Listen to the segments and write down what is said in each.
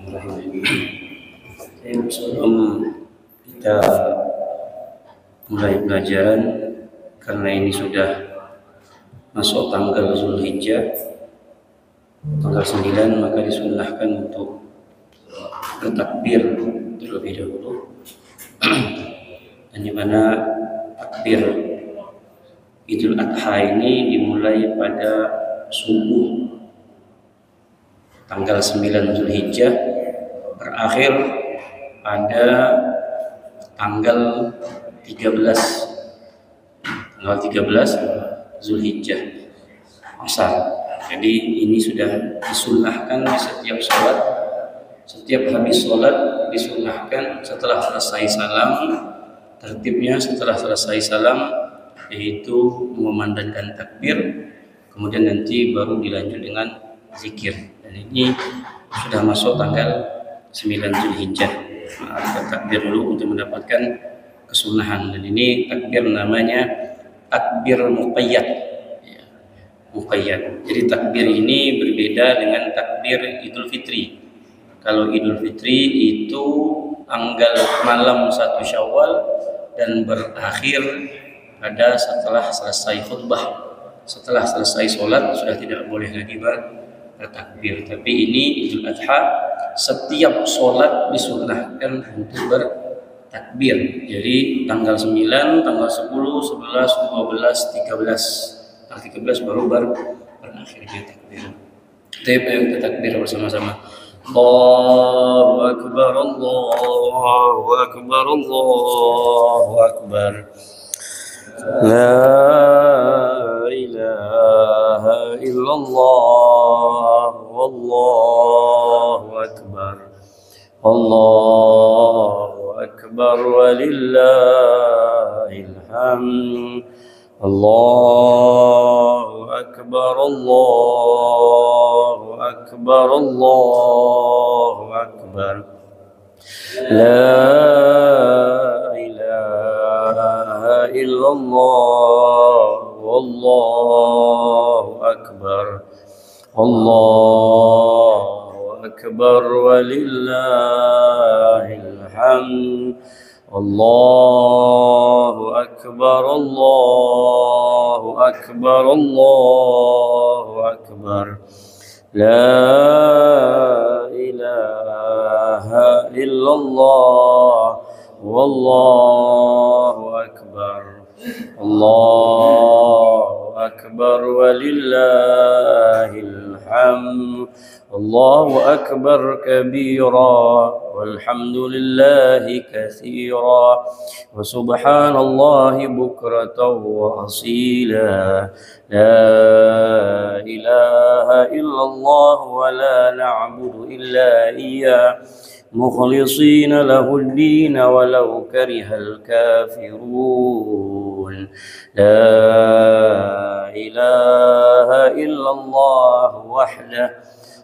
Bismillahirrahmanirrahim. Sebelum kita mulai pelajaran, karena ini sudah masuk tanggal Zulhijjah, tanggal 9, maka disunnahkan untuk bertakbir terlebih dahulu. Dan di mana takbir Idul Adha ini dimulai pada subuh tanggal 9 Zulhijjah, berakhir pada tanggal 13 Zulhijjah asar. Jadi ini sudah disunnahkan di setiap sholat, setiap habis sholat disunnahkan setelah selesai salam, tertibnya setelah selesai salam yaitu memandangkan takbir, kemudian nanti baru dilanjut dengan zikir. Dan ini sudah masuk tanggal 9 Zulhijjah. Kita takbir dulu untuk mendapatkan kesunahan. Dan ini takbir namanya takbir muqayyad. Ya, muqayyad. Jadi takbir ini berbeda dengan takbir Idul Fitri. Kalau Idul Fitri itu tanggal malam 1 Syawal dan berakhir pada setelah selesai khutbah. Setelah selesai sholat sudah tidak boleh lagi bertakbir. Tapi ini Idul Adha, setiap sholat disunnahkan untuk bertakbir. Jadi tanggal 9, tanggal 10, 11, 12, 13. Tanggal 13 baru berakhir dia takbir. Kita takbir bersama-sama. Allahu Akbar, Allahu Akbar, Allahu Akbar. La ilaha illallah, wallahu akbar, Allahu akbar, walillahil hamd, Allahu akbar, Allahu akbar, Allahu akbar. La ilaha illallah, wallahu akbar, Allahu akbar, walillahil hamd, Allahu akbar, Allahu akbar, Allahu akbar. La ilaha illallah, wallahu akbar, Allahu akbar, walillahil hamd, Allahu akbar kabira, walhamdulillahi katsira, wa subhanallahi bukratan wa asila. La ilaha illallah wa la na'budu illa iyyah mukhlisina lahud din walau karihal kafirun. La ilaha illallah wahdah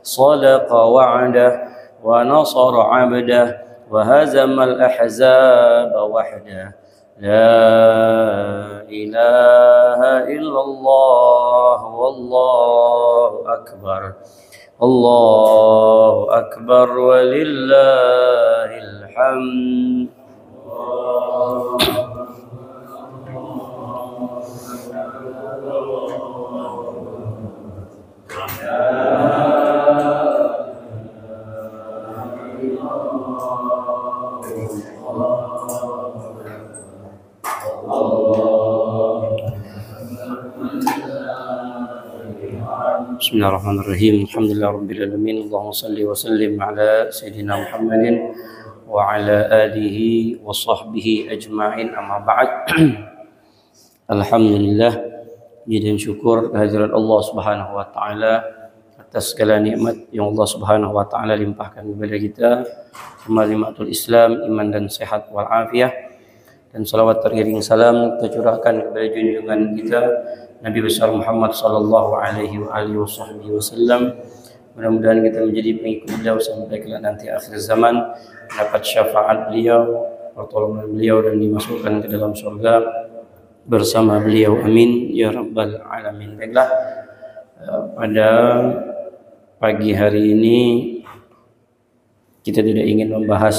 sadaqa wa'dah wa nasara 'abdah wa hazamal ahzaba wahdah. La ilaha illallah, wallahu akbar, Allahu akbar, walillahil hamd. Bismillahirrahmanirrahim. Alhamdulillahirabbil alamin. Allahumma shalli wa sallim ala sayidina Muhammadin wa ala alihi wa sahbihi ajma'in. Amma ba'd. Alhamdulillah, puji dan syukur kehadirat Allah Subhanahu wa taala atas segala nikmat yang Allah Subhanahu wa taala limpahkan kepada kita. Nikmatul Islam, iman dan sehat wal afiyah. Dan salawat teriring salam kita curahkan kepada junjungan kita Nabi besar Muhammad sallallahu alaihi wasallam. Mudah-mudahan kita menjadi pengikut beliau sampai kelak nanti akhir zaman, dapat syafaat beliau, pertolongan beliau, dan dimasukkan ke dalam surga bersama beliau. Amin ya rabbal alamin. Baiklah, pada pagi hari ini kita tidak ingin membahas.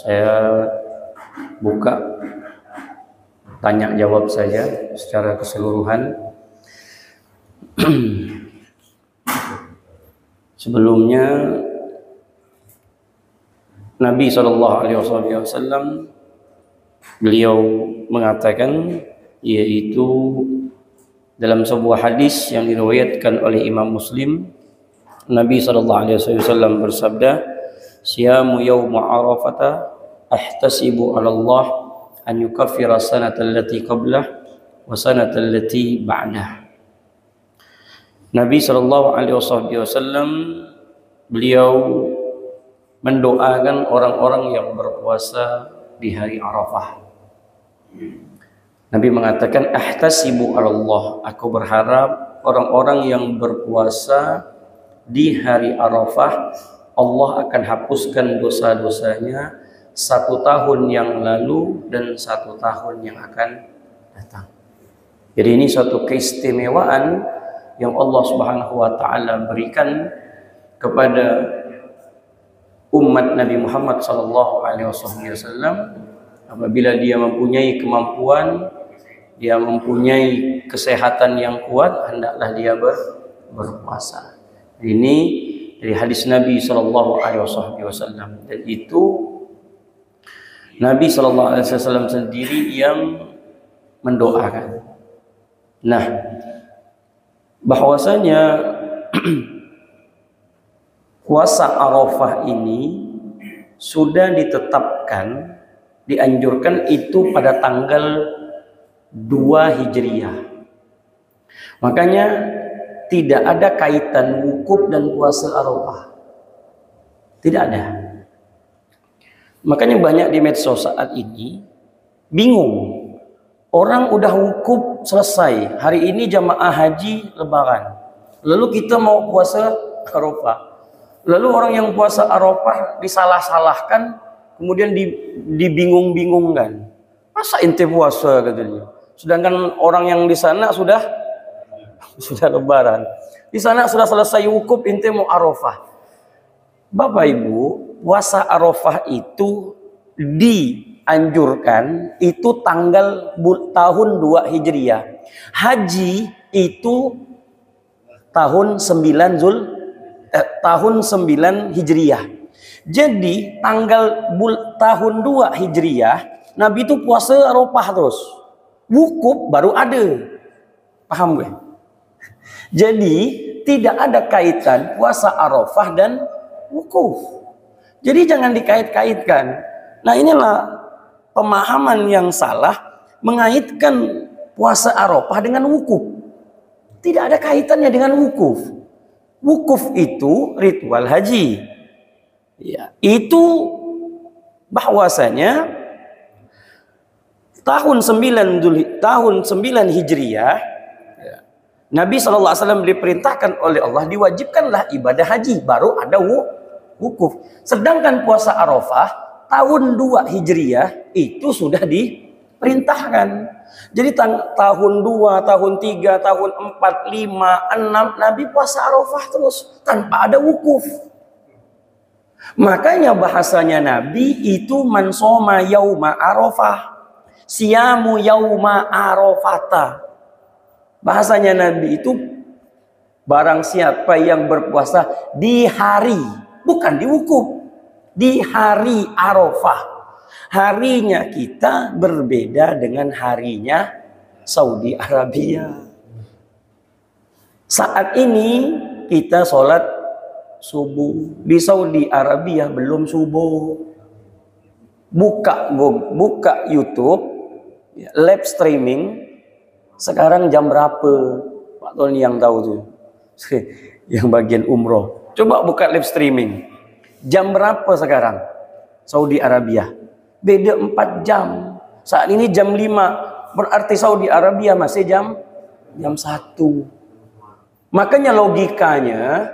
Saya buka tanya jawab saja secara keseluruhan. Sebelumnya Nabi SAW beliau mengatakan, yaitu dalam sebuah hadis yang diriwayatkan oleh Imam Muslim, Nabi SAW bersabda, "Siyamu yawma Arafata ahtasibu 'ala Allah an yukaffira sanata allati qablah wa sanata allati ba'dah." Nabi SAW beliau mendoakan orang-orang yang berpuasa di hari Arafah. Nabi mengatakan, "Ahtasibu 'ala Allah." Aku berharap orang-orang yang berpuasa di hari Arafah, Allah akan hapuskan dosa-dosanya 1 tahun yang lalu dan 1 tahun yang akan datang. Jadi ini suatu keistimewaan yang Allah Subhanahu wa taala berikan kepada umat Nabi Muhammad sallallahu alaihi wasallam. Apabila dia mempunyai kemampuan, dia mempunyai kesehatan yang kuat, hendaklah dia berpuasa. Ini dari hadis Nabi sallallahu alaihi wasallam, dan itu Nabi sallallahu alaihi wasallam sendiri yang mendoakan. Nah, bahwasanya puasa Arafah ini sudah ditetapkan, dianjurkan itu pada tanggal 2 Hijriah. Makanya tidak ada kaitan wukuf dan puasa Arafah. Tidak ada. Makanya banyak di medsos saat ini bingung. Orang udah wukuf selesai. Hari ini jamaah haji lebaran. Lalu kita mau puasa Arafah. Lalu orang yang puasa Arafah disalah-salahkan, kemudian dibingung-bingungkan. Masa ente puasa katanya? Sedangkan orang yang di sana sudah lebaran. Di sana sudah selesai wukuf, ente mau Arafah. Bapak Ibu, puasa Arafah itu dianjurkan itu tanggal tahun 2 Hijriah. Haji itu tahun 9 Hijriah. Jadi tahun 2 Hijriah Nabi itu puasa Arafah terus. Wukuf baru ada. Paham gue? Jadi tidak ada kaitan puasa Arafah dan wukuf. Jadi jangan dikait-kaitkan. Nah, inilah pemahaman yang salah mengaitkan puasa Arafah dengan wukuf. Tidak ada kaitannya dengan wukuf. Wukuf itu ritual haji. Ya, itu bahwasanya tahun 9 Hijriah ya, Nabi SAW diperintahkan oleh Allah, diwajibkanlah ibadah haji, baru ada wukuf. Sedangkan puasa Arafah tahun 2 Hijriah itu sudah diperintahkan. Jadi tahun 2, tahun 3, tahun 4, 5, 6 Nabi puasa Arafah terus tanpa ada wukuf. Makanya bahasanya Nabi itu man shoma yauma Arafah, siyamu yauma Arafata. Bahasanya Nabi itu barang siapa yang berpuasa di hari, bukan di wukuf, di hari Arafah. Harinya kita berbeda dengan harinya Saudi Arabia. Saat ini kita sholat subuh, di Saudi Arabia belum subuh. Buka YouTube, live streaming. Sekarang jam berapa? Pak Tony yang tahu tuh. Yang bagian umroh. Coba buka live streaming. Jam berapa sekarang? Saudi Arabia. Beda 4 jam. Saat ini jam 5. Berarti Saudi Arabia masih jam 1. Makanya logikanya,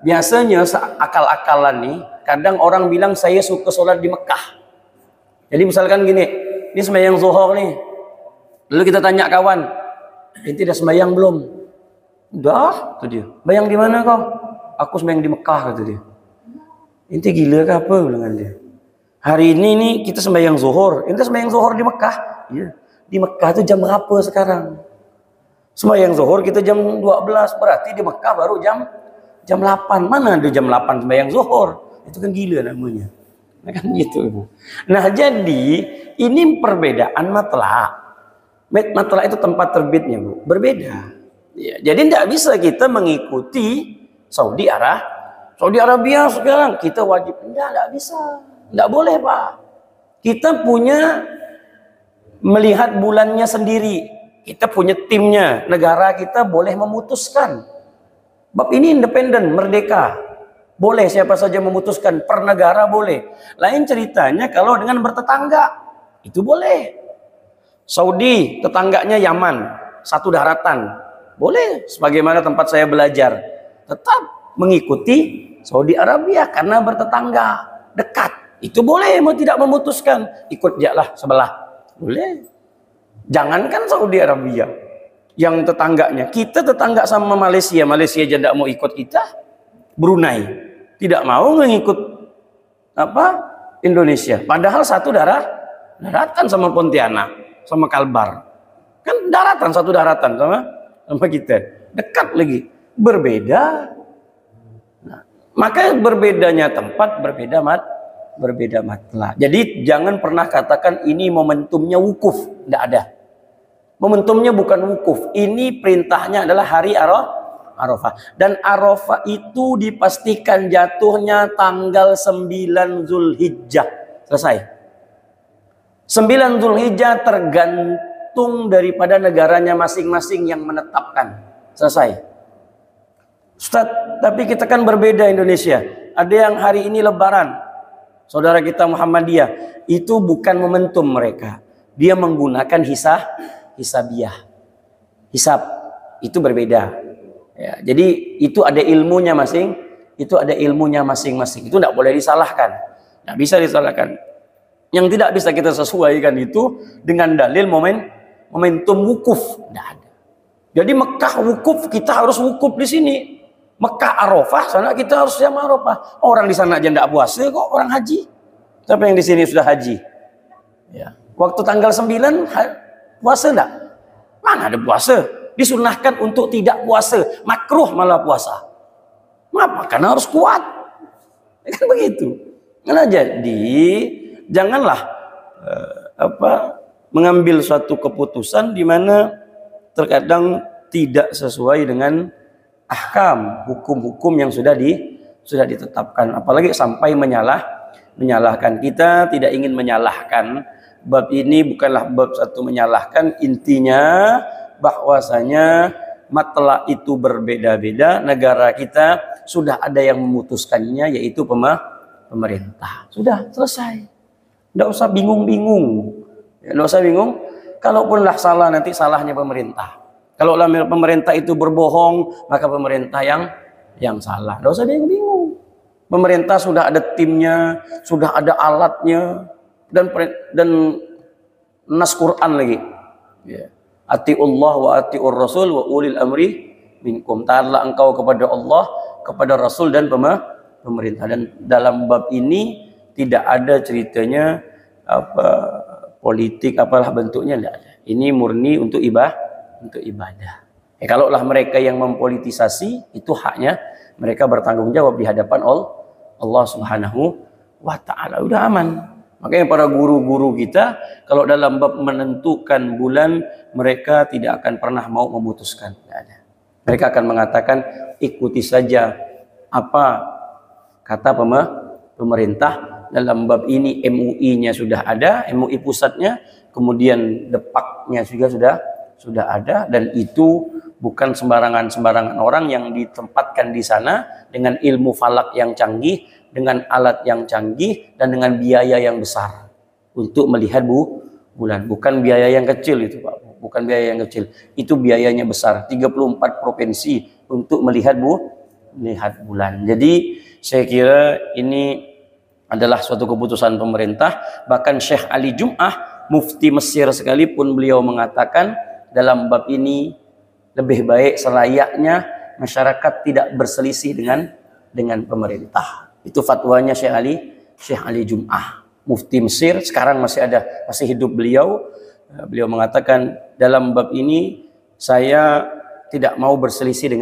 biasanya akal-akalan nih, kadang orang bilang saya suka sholat di Mekah. Jadi misalkan gini, ini sembahyang zuhur nih. Lalu kita tanya kawan, ente udah sembahyang belum? Udah, kata dia. Bayang di mana kau? Aku sembahyang di Mekah, kata dia. Ente gila ke apa bilang dia. Hari ini nih kita sembahyang zuhur. Ente sembahyang zuhur di Mekah. Iya. Di Mekah itu jam berapa sekarang? Sembahyang zuhur kita jam 12, berarti di Mekah baru jam 8. Mana ada jam 8 sembahyang zuhur? Itu kan gila namanya. Nah, kan gitu. Nah, jadi ini perbedaan matlak. Matlak itu tempat terbitnya, Bu. Berbeda. Ya, jadi tidak bisa kita mengikuti Saudi Arabia sekarang kita wajib. Tidak bisa. Tidak boleh, Pak. Kita punya melihat bulannya sendiri. Kita punya timnya. Negara kita boleh memutuskan. Bab ini independen, merdeka. Boleh siapa saja memutuskan. Per negara boleh. Lain ceritanya kalau dengan bertetangga. Itu boleh. Saudi, tetangganya Yaman. Satu daratan. Boleh. Sebagaimana tempat saya belajar. Tetap mengikuti Saudi Arabia karena bertetangga. Dekat. Itu boleh, mau tidak memutuskan. Ikut jaklah sebelah. Boleh. Jangankan Saudi Arabia. Yang tetangganya. Kita tetangga sama Malaysia. Malaysia aja tidak mau ikut kita. Brunei. Tidak mau mengikut Indonesia. Padahal satu daratan sama Pontianak. Sama Kalbar. Kan daratan, satu daratan sama kita. Dekat lagi. Berbeda. Nah, maka berbedanya tempat, berbeda matlak. Jadi jangan pernah katakan ini momentumnya wukuf. Tidak ada. Momentumnya bukan wukuf. Ini perintahnya adalah hari Arafah. Dan Arafah itu dipastikan jatuhnya tanggal 9 Zulhijjah. Selesai. 9 Zulhijjah tergantung daripada negaranya masing-masing yang menetapkan. Selesai. Ustaz, tapi kita kan berbeda Indonesia. Ada yang hari ini Lebaran. Saudara kita Muhammadiyah, itu bukan momentum mereka. Dia menggunakan hisabiah. Hisab itu berbeda. Ya, jadi itu ada ilmunya masing-masing. Itu tidak boleh disalahkan. Tidak bisa disalahkan. Yang tidak bisa kita sesuaikan itu dengan dalil momentum wukuf. Tidak ada. Jadi Mekah wukuf, kita harus wukuf di sini. Mekah Arafah, sana kita harus jam Arafah. Orang di sana aja tidak puasa kok, orang haji. Siapa yang di sini sudah haji? Ya. Waktu tanggal 9 puasa enggak? Mana ada puasa? Disunahkan untuk tidak puasa, makruh malah puasa. Kenapa? Karena harus kuat. Kan begitu. Nah, jadi janganlah mengambil suatu keputusan di mana terkadang tidak sesuai dengan ahkam, hukum-hukum yang sudah ditetapkan, apalagi sampai menyalahkan. Kita tidak ingin menyalahkan. Bab ini bukanlah bab satu menyalahkan, intinya bahwasanya matlak itu berbeda-beda. Negara kita sudah ada yang memutuskannya, yaitu pemerintah. Sudah selesai. Tidak usah bingung-bingung. Tidak usah bingung. Kalaupunlah salah, nanti salahnya pemerintah. Kalau pemerintah itu berbohong, maka pemerintah yang salah. Tidak usah bingung. Pemerintah sudah ada timnya, sudah ada alatnya, dan nas Quran lagi. Ya. Atiullah wa atiur Rasul wa ulil amri minkum. Taatlah engkau kepada Allah, kepada Rasul dan pemerintah. Dan dalam bab ini tidak ada ceritanya politik apalah bentuknya, tidak ada. Ini murni untuk ibadah. Kalaulah mereka yang mempolitisasi, itu haknya mereka bertanggung jawab di hadapan Allah Subhanahu wa ta'ala. Udah aman. Makanya para guru-guru kita kalau dalam bab menentukan bulan, mereka tidak akan pernah mau memutuskan. Tidak ada. Mereka akan mengatakan ikuti saja apa kata pemerintah. Dalam bab ini MUI-nya sudah ada, MUI pusatnya, kemudian Depaknya juga sudah ada, dan itu bukan sembarangan orang yang ditempatkan di sana dengan ilmu falak yang canggih, dengan alat yang canggih, dan dengan biaya yang besar untuk melihat bulan. Bukan biaya yang kecil itu, Pak. Bukan biaya yang kecil. Itu biayanya besar. 34 provinsi untuk melihat bulan. Jadi saya kira ini adalah suatu keputusan pemerintah. Bahkan Syekh Ali Jum'ah, mufti Mesir sekalipun, beliau mengatakan dalam bab ini lebih baik selayaknya masyarakat tidak berselisih dengan pemerintah. Itu fatwanya Syekh Ali Jum'ah, Mufti Mesir. Sekarang masih hidup beliau. Beliau mengatakan dalam bab ini saya tidak mau berselisih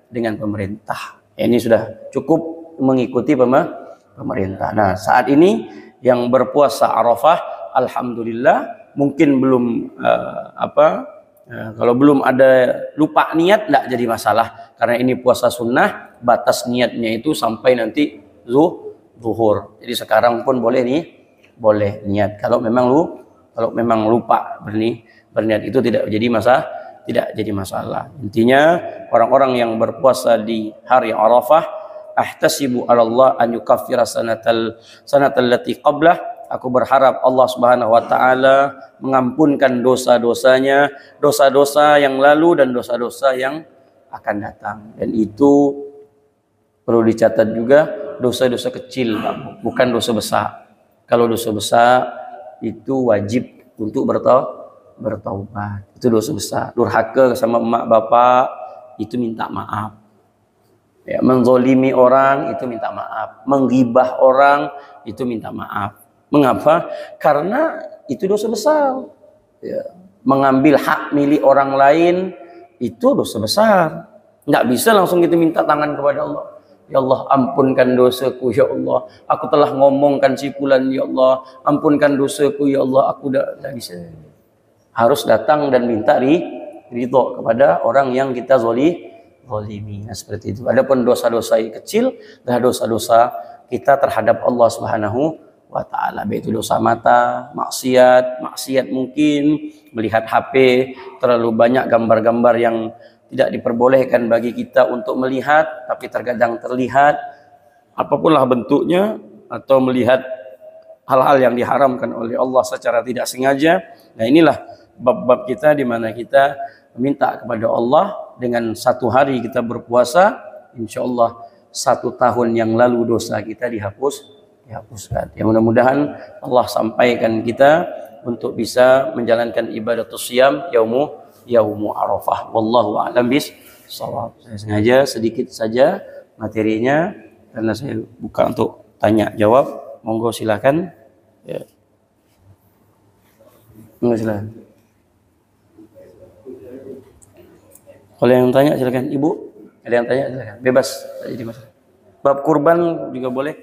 dengan pemerintah. Ini sudah cukup mengikuti pemerintah. Nah, saat ini yang berpuasa Arafah, alhamdulillah, mungkin belum kalau belum ada lupa niat tidak jadi masalah, karena ini puasa sunnah, batas niatnya itu sampai nanti zuhur. Jadi sekarang pun boleh niat. Kalau memang lupa berniat itu tidak jadi masalah. Intinya orang-orang yang berpuasa di hari Arafah, ahtasibu 'ala Allah an yukaffira sanatal lati qablah. Aku berharap Allah Subhanahu wa taala mengampunkan dosa-dosanya, dosa-dosa yang lalu dan dosa-dosa yang akan datang. Dan itu perlu dicatat juga, dosa-dosa kecil, bukan dosa besar. Kalau dosa besar itu wajib untuk bertaubat. Itu dosa besar. Durhaka sama emak bapak itu minta maaf. Ya, menzolimi orang itu minta maaf. Menggibah orang itu minta maaf. Mengapa? Karena itu dosa besar. Ya. Mengambil hak milik orang lain itu dosa besar. Nggak bisa langsung kita minta tangan kepada Allah. Ya Allah, ampunkan dosaku, ya Allah. Aku telah ngomongkan sipulan, ya Allah. Ampunkan dosaku, ya Allah. Aku tidak bisa. Harus datang dan minta ridho kepada orang yang kita zolimi. Nah, seperti itu. Adapun dosa-dosa yang kecil adalah dosa-dosa kita terhadap Allah Subhanahu wa taala, yaitu dosa mata, maksiat mungkin melihat HP terlalu banyak gambar-gambar yang tidak diperbolehkan bagi kita untuk melihat, tapi terkadang terlihat apapunlah bentuknya, atau melihat hal-hal yang diharamkan oleh Allah secara tidak sengaja. Nah, inilah bab-bab kita di mana kita meminta kepada Allah dengan satu hari kita berpuasa, insya Allah 1 tahun yang lalu dosa kita dihapuskan. Ya, mudah-mudahan Allah sampaikan kita untuk bisa menjalankan ibadatus siyam yaumu Arafah. Wallahu a'lam bishawab. Saya sengaja sedikit saja materinya karena saya buka untuk tanya jawab. Monggo silakan. Ya. Monggo silakan. Kalau yang tanya silakan. Ibu, ada yang tanya silakan. Bebas, tak jadi masalah. Bab kurban juga boleh.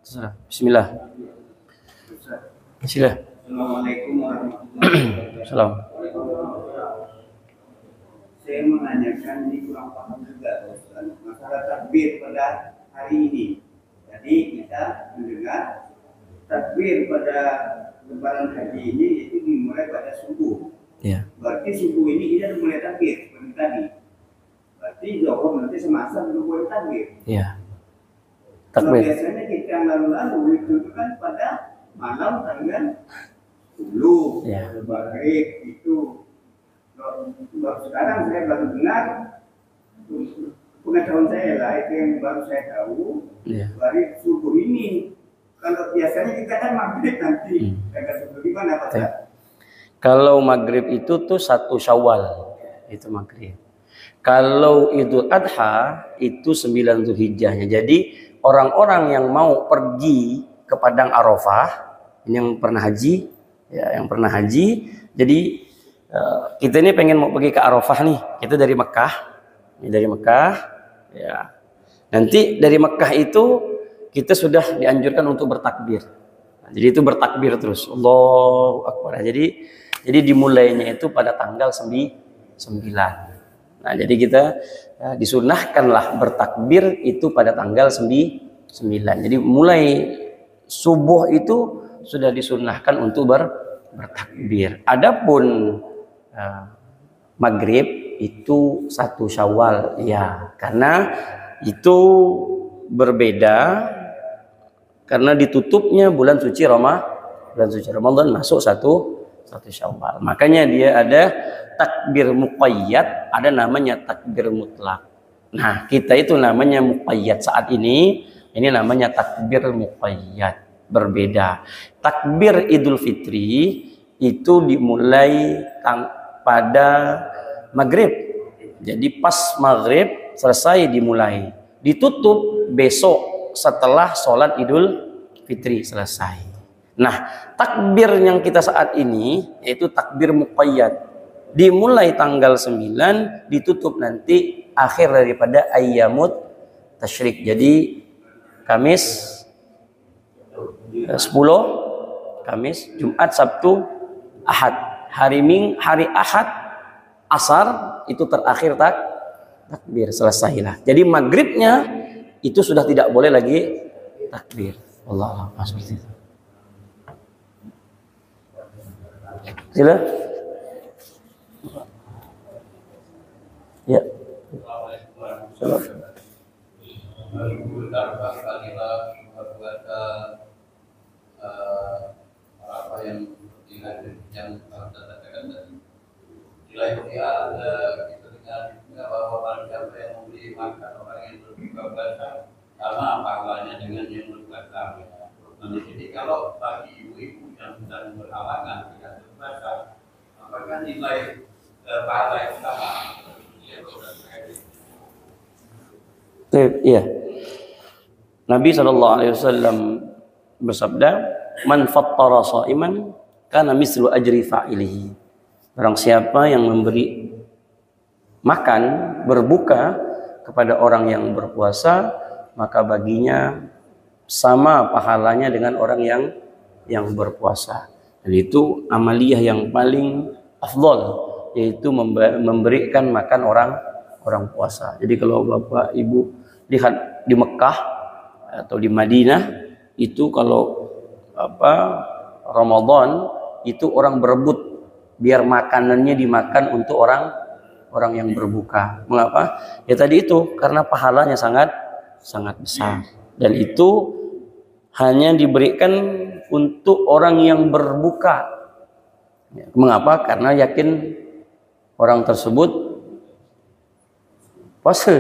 Terserah. Bismillah. Bismillah. Assalamualaikum warahmatullahi wabarakatuh. Saya menanyakan, ini kurang paham juga Ustaz, masalah takbir pada hari ini. Jadi kita mendengar takbir pada lebaran haji ini itu dimulai pada subuh. Ya. Berarti subuh ini kita mulai takbir seperti tadi. Berarti zuhur nanti semasa belum boleh takbir. Ya. Kalau Takbir. biasanya kita lalu-lalu itu kan pada malam tanggal 10, Ya. maghrib itu. Baru sekarang saya baru dengar, pengetahuan saya lah itu yang baru saya tahu. Ya. Dari subuh ini. Kalau biasanya kita kan maghrib nanti, tanggal 10 gimana Pak? Ya. Kalau maghrib itu tuh 1 Syawal, itu maghrib. Kalau Idul Adha itu 9 Zulhijjahnya. Jadi orang-orang yang mau pergi ke Padang Arafah, ini yang pernah haji, ya, jadi kita ini pengen mau pergi ke Arafah nih, kita dari Mekah, ya. Nanti dari Mekah itu kita sudah dianjurkan untuk bertakbir. Nah, jadi itu bertakbir terus, Allahu Akbar. Jadi dimulainya itu pada tanggal 9. Nah, jadi kita disunahkanlah bertakbir itu pada tanggal 9. Jadi mulai subuh itu sudah disunahkan untuk bertakbir. Adapun maghrib itu 1 Syawal, ya, karena itu berbeda karena ditutupnya bulan suci Ramadan masuk 1 Syawal. Makanya dia ada takbir muqayyad, ada namanya takbir mutlak. Nah, kita itu namanya muqayyad saat ini namanya takbir muqayyad, berbeda. Takbir Idul Fitri itu dimulai pada maghrib. Jadi pas maghrib selesai dimulai, ditutup besok setelah sholat Idul Fitri selesai. Nah, takbir yang kita saat ini yaitu takbir muqayyad. Dimulai tanggal 9, ditutup nanti akhir daripada ayyamut tasyrik. Jadi Kamis 10, Kamis, Jumat, Sabtu, Ahad. Hari Ahad asar itu terakhir takbir, selesailah. Jadi maghribnya itu sudah tidak boleh lagi takbir. Allah seperti itu. Sila. Ya. Salam. Apa yang katakan tadi nilai ada gitu dengan bahwa barang siapa yang memberi makan orang yang berbuka puasa sama pahalanya dengan yang berpuasa. Nah di sini kalau bagi ibu-ibu yang sedang berhalangan dengan berpuasa, apakah nilai pahala yang sama? Iya. Nabi SAW bersabda, "Man fattara sha'iman kana mislu ajri fa'ilihi." Barang siapa yang memberi makan, berbuka kepada orang yang berpuasa, maka baginya sama pahalanya dengan orang yang berpuasa. Dan itu amaliyah yang paling afdol, yaitu memberikan makan orang puasa. Jadi kalau Bapak Ibu lihat di Mekah atau di Madinah, itu kalau Ramadan itu orang berebut biar makanannya dimakan untuk orang yang berbuka. Mengapa? Ya tadi itu karena pahalanya sangat besar, dan itu hanya diberikan untuk orang yang berbuka. Mengapa? Karena yakin orang tersebut puasa,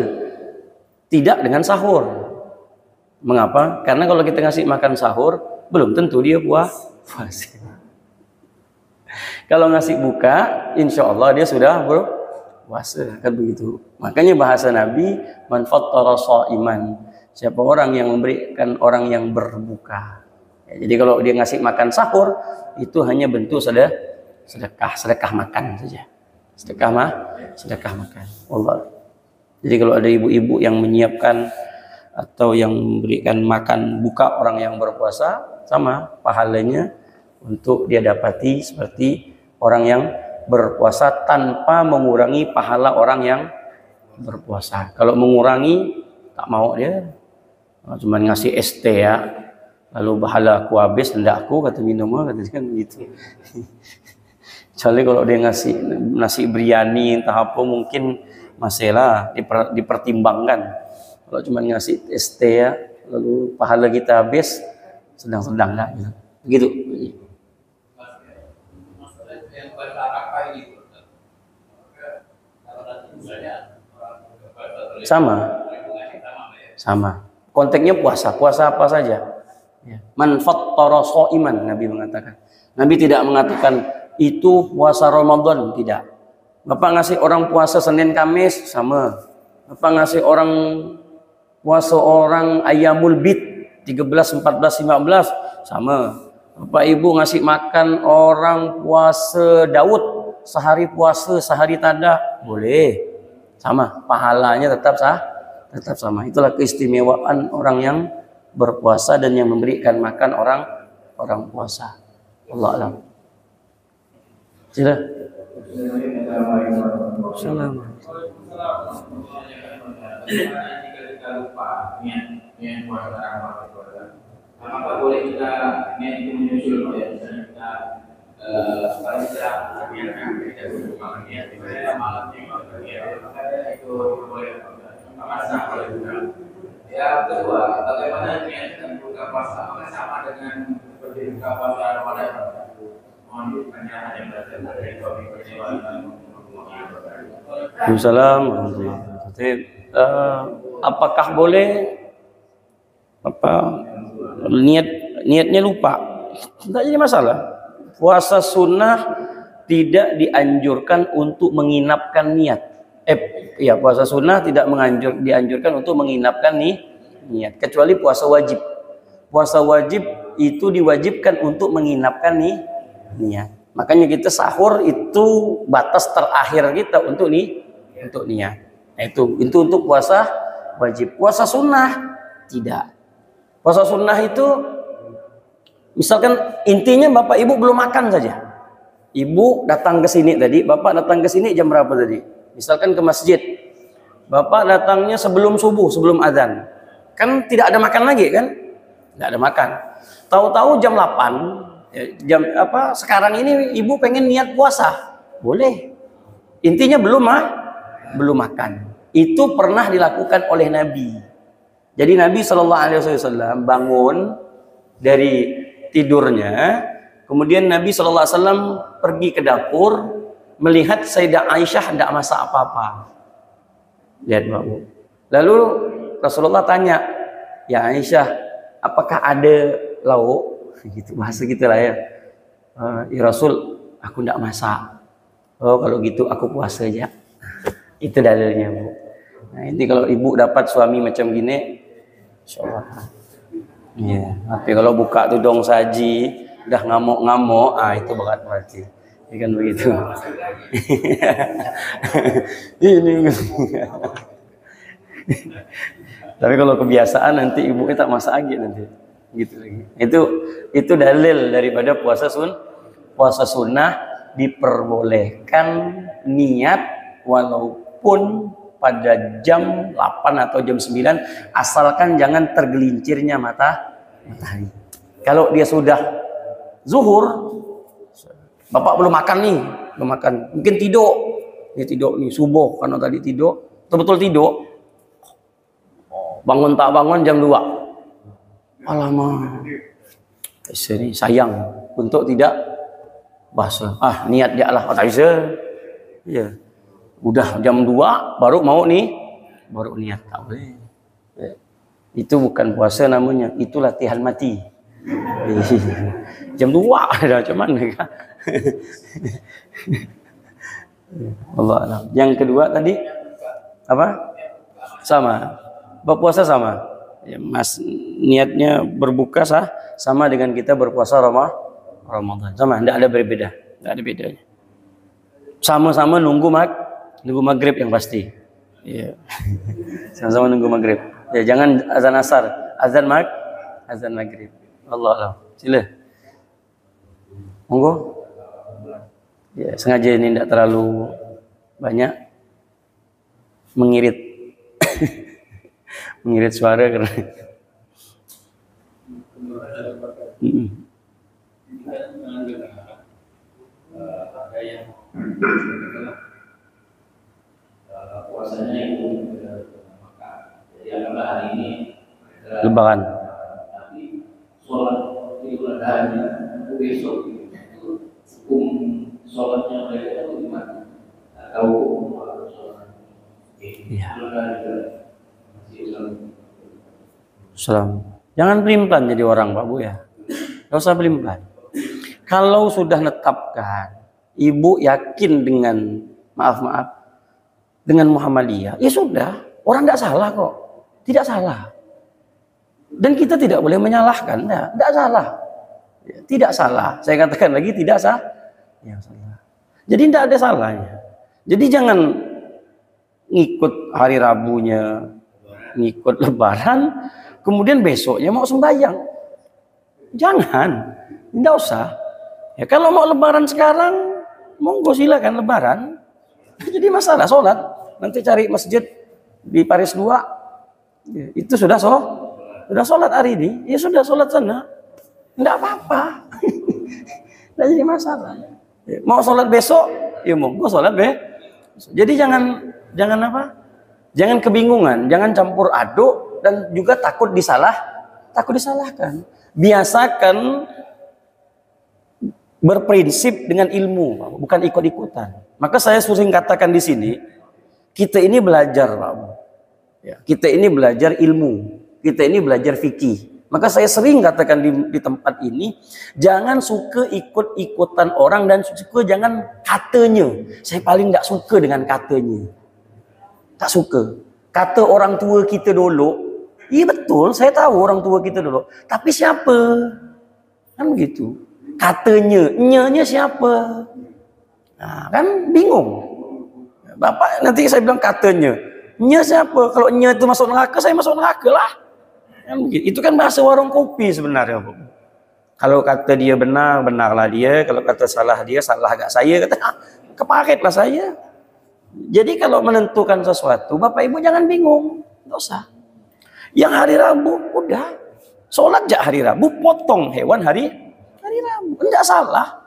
tidak dengan sahur. Mengapa? Karena kalau kita ngasih makan sahur, belum tentu dia puasa. Kalau ngasih buka, insya Allah dia sudah berpuasa, kan begitu. Makanya bahasa Nabi, "Man fattara sha'iman." Siapa orang yang memberikan orang yang berbuka. Ya, jadi kalau dia ngasih makan sahur, itu hanya bentuk sedekah makan saja. Sedekah makan. Allah. Jadi kalau ada ibu-ibu yang menyiapkan atau yang memberikan makan buka orang yang berpuasa, sama pahalanya untuk dia dapati seperti orang yang berpuasa tanpa mengurangi pahala orang yang berpuasa. Kalau mengurangi, tak mau dia. Cuma ngasih ST ya, lalu pahala aku habis, hendak aku kata minumnya, kata kan begitu. Kecuali kalau dia ngasih nasi biryani entah apa, mungkin masalah dipertimbangkan. Kalau cuma ngasih ST ya, lalu pahala kita habis, sedang-sedang enggak gitu. Begitu. Sama. Konteksnya puasa apa saja. Man fattara sha'iman, Nabi mengatakan. Nabi tidak mengatakan itu puasa Ramadan, tidak. Bapak ngasih orang puasa Senin Kamis, sama. Bapak ngasih orang puasa orang Ayyamul Bid 13, 14, 15, sama. Bapak Ibu ngasih makan orang puasa Daud, sehari puasa, sehari tada, boleh. Sama, pahalanya tetap sama. Itulah keistimewaan orang yang berpuasa dan yang memberikan makan orang puasa. Allah alam. Sila. Assalamualaikum. Kita lupa niat puasa apakah boleh kita niat itu menyusul ya, misalnya kita kalau kita makan niat kita malamnya makan niat itu boleh puasa boleh juga. Yang kedua, bagaimana niat dan buka puasa apakah sama dengan seperti buka puasa Ramadan? Mohon pertanyaan yang berasal dari topik perjalanan. Assalamualaikum. Apakah boleh niatnya lupa? Tidak jadi masalah. Puasa sunnah tidak dianjurkan untuk menginapkan niat. Puasa sunnah tidak dianjurkan untuk menginapkan niat. Kecuali puasa wajib. Puasa wajib itu diwajibkan untuk menginapkan niat. Makanya kita sahur itu batas terakhir kita untuk niat. Nah, itu untuk puasa wajib. Puasa sunnah tidak. Puasa sunnah itu misalkan intinya bapak ibu belum makan saja. Ibu datang ke sini tadi, bapak datang ke sini jam berapa tadi? Misalkan ke masjid. Bapak datangnya sebelum subuh, sebelum azan. Kan tidak ada makan lagi kan? Tidak ada makan. Tahu-tahu jam 8, sekarang ini ibu pengen niat puasa. Boleh. Intinya belum makan. Itu pernah dilakukan oleh Nabi. Jadi Nabi SAW bangun dari tidurnya, kemudian Nabi SAW pergi ke dapur, melihat Sayyidah Aisyah tidak masak apa-apa. Lihat Bu. Lalu Rasulullah tanya, ya Aisyah, apakah ada lauk? Gitu, bahasa gitulah ya. Ya Rasul, aku tidak masak. Oh kalau gitu aku puasa aja. Itu dalilnya Bu. Nah ini kalau ibu dapat suami macam gini, insyaallah. Ya, tapi kalau buka tudung saji, udah ngamuk-ngamuk, itu berat berarti. Ya kan begitu. Ini. Tapi kalau kebiasaan nanti ibunya tak masak lagi nanti. Gitu lagi. Itu dalil daripada puasa sunnah diperbolehkan niat walaupun pada jam 8 atau jam 9 asalkan jangan tergelincirnya matahari. Kalau dia sudah zuhur, bapak belum makan nih, mungkin tidur. Dia tidur nih subuh karena tadi tidur, betul-betul tidur. Bangun tak bangun jam 2. Alamak. Ini sayang untuk tidak basah. Niat dia lah tak bisa. Ya. Udah jam 2 baru niat, tak boleh. Ya. Itu bukan puasa namanya, itu latihan mati. Jam 2 ada macam mana kan? Allah alam. Yang kedua tadi apa? Sama. Berpuasa sama. Ya, Mas niatnya berbuka sama dengan kita berpuasa Ramadan. Sama, tidak ada berbeda, tidak ada bedanya. Sama-sama nunggu maghrib yang pasti. Ya. Sama-sama nunggu maghrib. Ya, jangan azan asar, azan maghrib. Allah. Sila. Monggo. Ya, sengaja ini tidak terlalu banyak mengirit. Mengirit suara karena ada yang puasanya itu Makkah. Jadi anggaplah hari ini Lebaran. Tapi sholat di bulan hari besok itu hukum sholatnya mereka itu gimana? Tahu hukum sholat? Iya. Salam. Jangan pelimpan jadi orang Pak Bu ya. Gak usah pelimpan. Kalau sudah netapkan, ibu yakin dengan dengan Muhammadiyah, ya sudah. Orang tidak salah kok. Tidak salah. Dan kita tidak boleh menyalahkan. Tidak salah. Tidak salah. Saya katakan lagi tidak salah. Jadi tidak ada salahnya. Jadi jangan ngikut hari Rabunya, ngikut Lebaran, kemudian besoknya mau sembahyang. Jangan, tidak usah. Ya kalau mau Lebaran sekarang, monggo silakan Lebaran. Jadi masalah sholat, nanti cari masjid di Paris 2, ya, itu sudah sholat hari ini, ya sudah sholat sana, tidak apa-apa, tidak jadi masalah. Ya, mau sholat besok, ya monggo sholat Jadi jangan apa? Jangan kebingungan, jangan campur aduk dan juga takut disalahkan. Biasakan berprinsip dengan ilmu, bukan ikut-ikutan. Maka saya sering katakan di sini, kita ini belajar, Pak. Ya, kita ini belajar ilmu, kita ini belajar fikih. Maka saya sering katakan di tempat ini, jangan suka ikut-ikutan orang dan jangan katanya. Saya paling tidak suka dengan katanya. Tak suka. Kata orang tua kita dulu, Iya betul, saya tahu orang tua kita dulu. Tapi siapa? Kan begitu. Katanya, nya siapa? Nah, kan bingung. Bapak nanti saya bilang katanya. Nya siapa? Kalau nya itu masuk neraka, saya masuk neraka lah. Kan begitu. Itu kan bahasa warung kopi sebenarnya. Kalau kata dia benar, benarlah dia. Kalau kata salah dia, salah agak saya. Kata, keparetlah saya. Jadi kalau menentukan sesuatu, Bapak Ibu jangan bingung. Nggak usah. Yang hari Rabu, udah. Sholat jak hari Rabu, potong hewan hari Rabu. Enggak salah.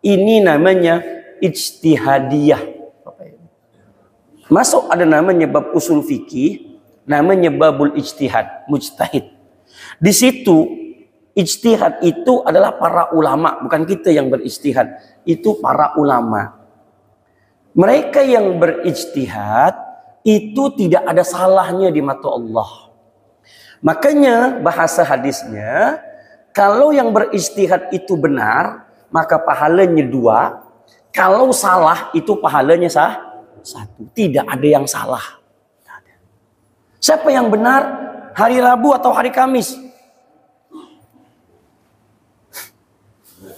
Ini namanya ijtihadiyah. Masuk ada namanya bab usul fikih, namanya babul ijtihad, mujtahid. Di situ ijtihad itu adalah para ulama, bukan kita yang berijtihad. Itu para ulama. Mereka yang berijtihad itu tidak ada salahnya di mata Allah. Makanya bahasa hadisnya, kalau yang berijtihad itu benar, maka pahalanya 2. Kalau salah itu pahalanya 1. Tidak ada yang salah. Siapa yang benar? Hari Rabu atau hari Kamis?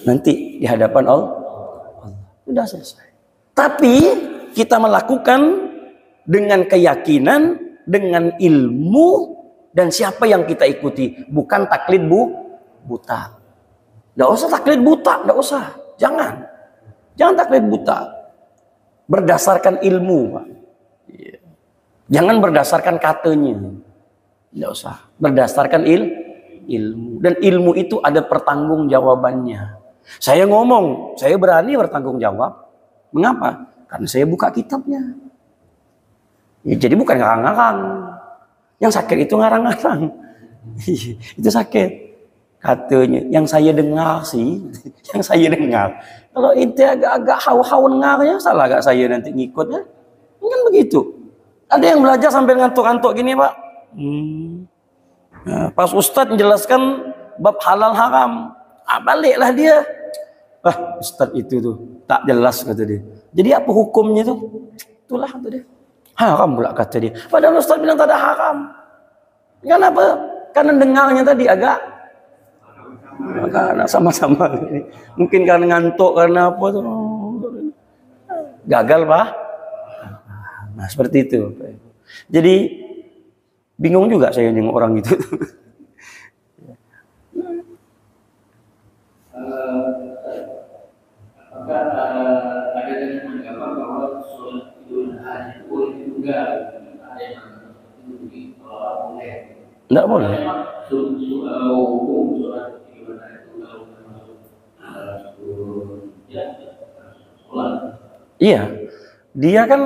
Nanti di hadapan Allah. Sudah selesai. Tapi kita melakukan dengan keyakinan, dengan ilmu, dan siapa yang kita ikuti. Bukan taklid buta. Tidak usah taklid buta, tidak usah. Jangan taklid buta. Berdasarkan ilmu, Pak. Jangan berdasarkan katanya. Tidak usah. Berdasarkan ilmu. Dan ilmu itu ada pertanggungjawabannya. Saya ngomong, saya berani bertanggung jawab. Mengapa? Karena saya buka kitabnya. Ya, jadi bukan ngarang-ngarang. Yang sakit itu ngarang-ngarang. Itu sakit. Katanya, yang saya dengar sih, yang saya dengar. Kalau itu agak-agak haw-haw dengarnya, salah gak saya nanti ngikut ya? Kan begitu. Ada yang belajar sampai ngantuk-ngantuk gini, Pak. Nah, pas Ustadz menjelaskan bab halal haram, baliklah dia. Ustadz itu tuh tak jelas kata dia. Jadi apa hukumnya tuh? Itulah kata dia. Haram pula kata dia. Padahal Ustadz bilang tak ada haram. Kenapa? Karena dengarnya tadi agak sama-sama. Mungkin karena ngantuk, karena apa tuh. Gagal, Pak. Nah, seperti itu. Jadi bingung juga saya nengok orang itu. Apakah ada yang mengatakan bahwa sholat Idul Adha itu boleh juga? Ada yang boleh? Tidak boleh. Hukum sholat Idul Adha itu kalau termasuk sholat. Iya, dia kan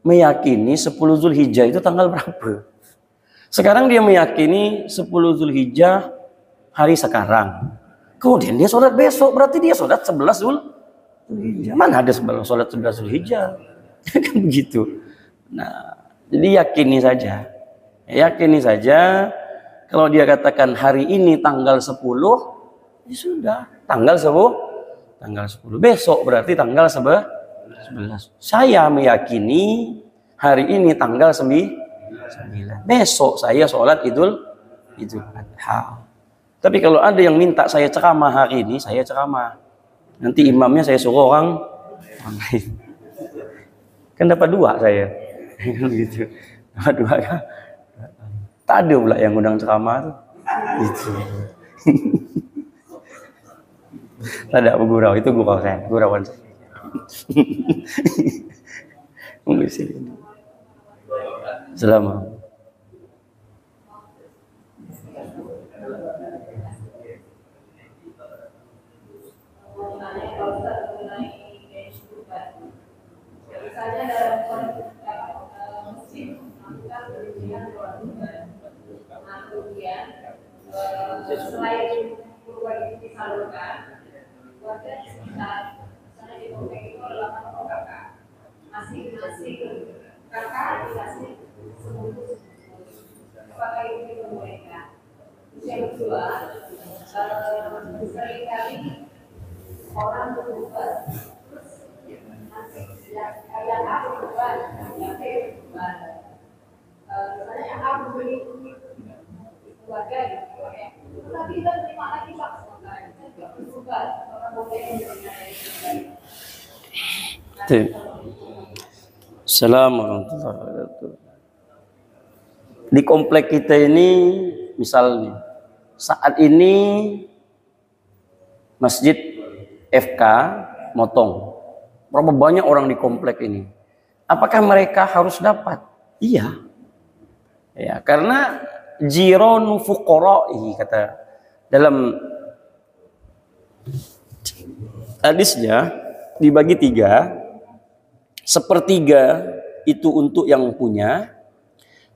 meyakini 10 Zulhijjah itu tanggal berapa. Sekarang dia meyakini 10 Zulhijjah hari sekarang. Kemudian dia sholat besok, berarti dia sholat 11 Zulhijjah. Mana ada sholat 11 Zulhijjah? Kan begitu. Nah, jadi yakini saja. Yakini saja. Kalau dia katakan hari ini tanggal 10, ya sudah. Tanggal 10. Besok berarti tanggal 11. Saya meyakini hari ini tanggal 9. Besok saya sholat Idul Adha. Tapi kalau ada yang minta saya ceramah hari ini, saya ceramah. Nanti imamnya saya suruh orang lain. Kan dapat 2 saya. Gitu. Dapat 2 kan. Tak ada pula yang undang ceramah tuh. Gitu. Tak ada gurau, itu gurauan saya. Selamat. Misalnya dalam musim melakukan perizinan luar negeri. Nah, kemudian selain kurban itu disalurkan, warga di sekitar misalnya di Komplek itu adalah kakak. Masing-masing kakak dikasih sebungkus. Apakah itu diperbolehkan? Terus yang kedua, seringkali orang berubah. Yang A berubah, yang B berubah. Misalnya yang A membeli keluarga gitu ya. Tapi kita terima lagi Pak, sementara kita juga berubah orang boleh menerima dari Assalamualaikum warahmatullahi wabarakatuh. Di komplek kita ini misalnya saat ini Masjid FK motong. Berapa banyak orang di komplek ini? Apakah mereka harus dapat? Iya. Ya, karena jironu fuqara'i kata dalam hadisnya dibagi 3. Sepertiga itu untuk yang punya,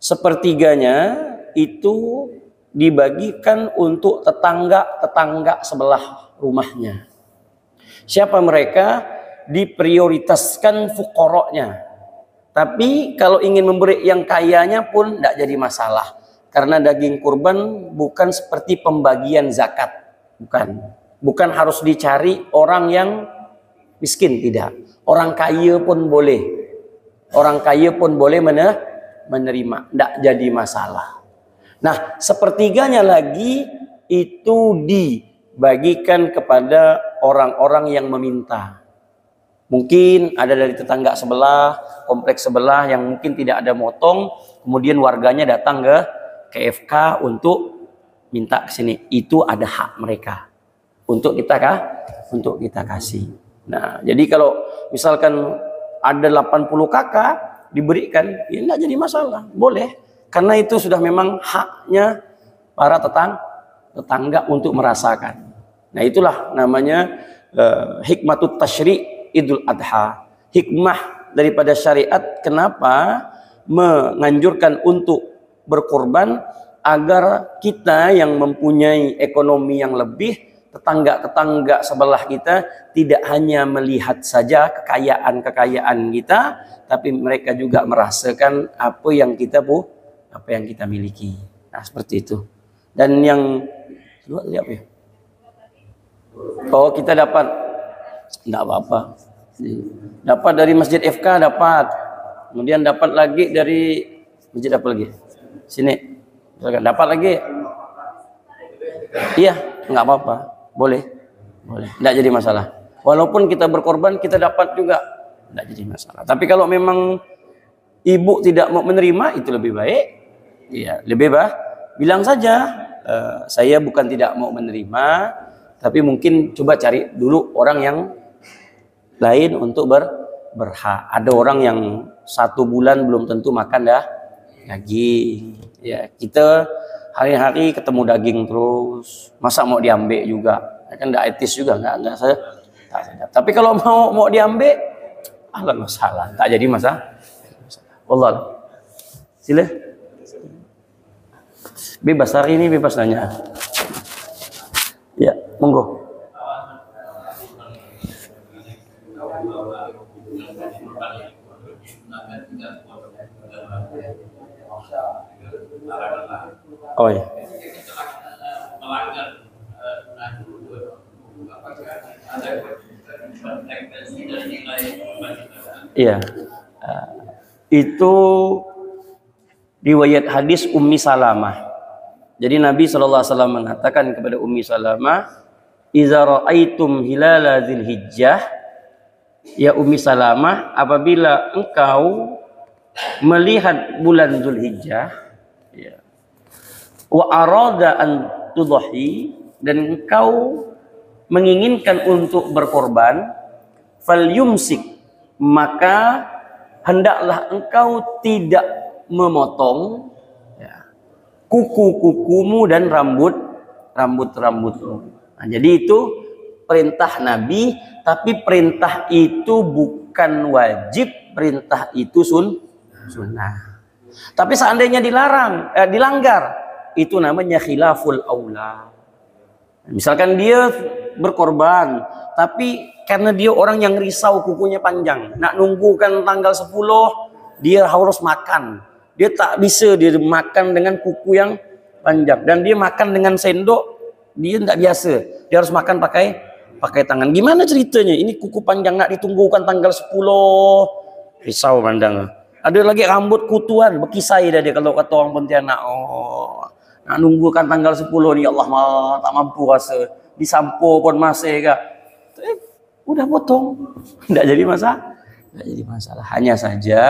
sepertiganya itu dibagikan untuk tetangga sebelah rumahnya. Siapa mereka? Diprioritaskan fuqara'nya. Tapi kalau ingin memberi yang kayanya pun tidak jadi masalah. Karena daging kurban bukan seperti pembagian zakat. Bukan harus dicari orang yang miskin, tidak. Orang kaya pun boleh. Orang kaya pun boleh menerima. Tidak jadi masalah. Nah, sepertiganya lagi itu dibagikan kepada orang-orang yang meminta. Mungkin ada dari tetangga sebelah, kompleks sebelah yang mungkin tidak ada motong, kemudian warganya datang ke FK untuk minta ke sini. Itu ada hak mereka untuk kita kasih. Nah, jadi kalau misalkan ada 80 kakak diberikan, ya tidak jadi masalah, boleh. Karena itu sudah memang haknya para tetangga untuk merasakan. Nah, itulah namanya hikmatut tasyri' Idul Adha. Hikmah daripada syariat kenapa menganjurkan untuk berkorban agar kita yang mempunyai ekonomi yang lebih, tetangga-tetangga sebelah kita tidak hanya melihat saja kekayaan kita, tapi mereka juga merasakan apa yang kita miliki. Nah, seperti itu. Dan yang kedua apa ya? Oh, kita dapat, tidak apa-apa. Dapat dari Masjid FK dapat. Kemudian dapat lagi dari masjid apa lagi? Sini. Dapat lagi. Iya, nggak apa-apa. Boleh. Tidak jadi masalah. Walaupun kita berkorban, kita dapat juga. Tidak jadi masalah. Tapi kalau memang ibu tidak mau menerima, itu lebih baik. Iya, lebih baik. Bilang saja, saya bukan tidak mau menerima, tapi mungkin coba cari dulu orang yang lain untuk berhak. Ada orang yang 1 bulan belum tentu makan daging. Ya, kita hari-hari ketemu daging terus, masa mau diambil juga? Kan tidak etis juga, enggak saya. Tapi kalau mau diambil, ahlan masalah, tak jadi masalah. Wallah. Sila. Bebas hari ini, bebas nanya. Ya, monggo. Oh ya. Iya. Itu riwayat hadis Ummi Salamah. Jadi Nabi SAW mengatakan kepada Ummi Salamah, "Iza ra'aitum hilala Dzulhijjah." Ya Ummi Salamah, apabila engkau melihat bulan Dzulhijjah, ya, wa arada an tudhi, dan engkau menginginkan untuk berkorban, falyumsik, maka hendaklah engkau tidak memotong kuku-kukumu dan rambut-rambutmu. Nah, jadi itu perintah Nabi, tapi perintah itu bukan wajib, perintah itu sunnah. Tapi seandainya dilanggar, itu namanya khilaful aula. Misalkan dia berkorban, tapi karena dia orang yang risau kukunya panjang, nak nunggu kan tanggal 10, dia harus makan. Dia tak bisa dia makan dengan kuku yang panjang, dan dia makan dengan sendok, dia tidak biasa. Dia harus makan pakai tangan. Gimana ceritanya? Ini kuku panjang nak ditunggukan tanggal 10, risau pandang. Ada lagi rambut kutuan, berkisai dah dia kalau kata orang Pontianak. Oh, Nak nunggukan tanggal 10 ni, Allah tak mampu rasa. Disampo pun masih kak. Udah potong. Tidak jadi masalah. Tidak jadi masalah. Hanya saja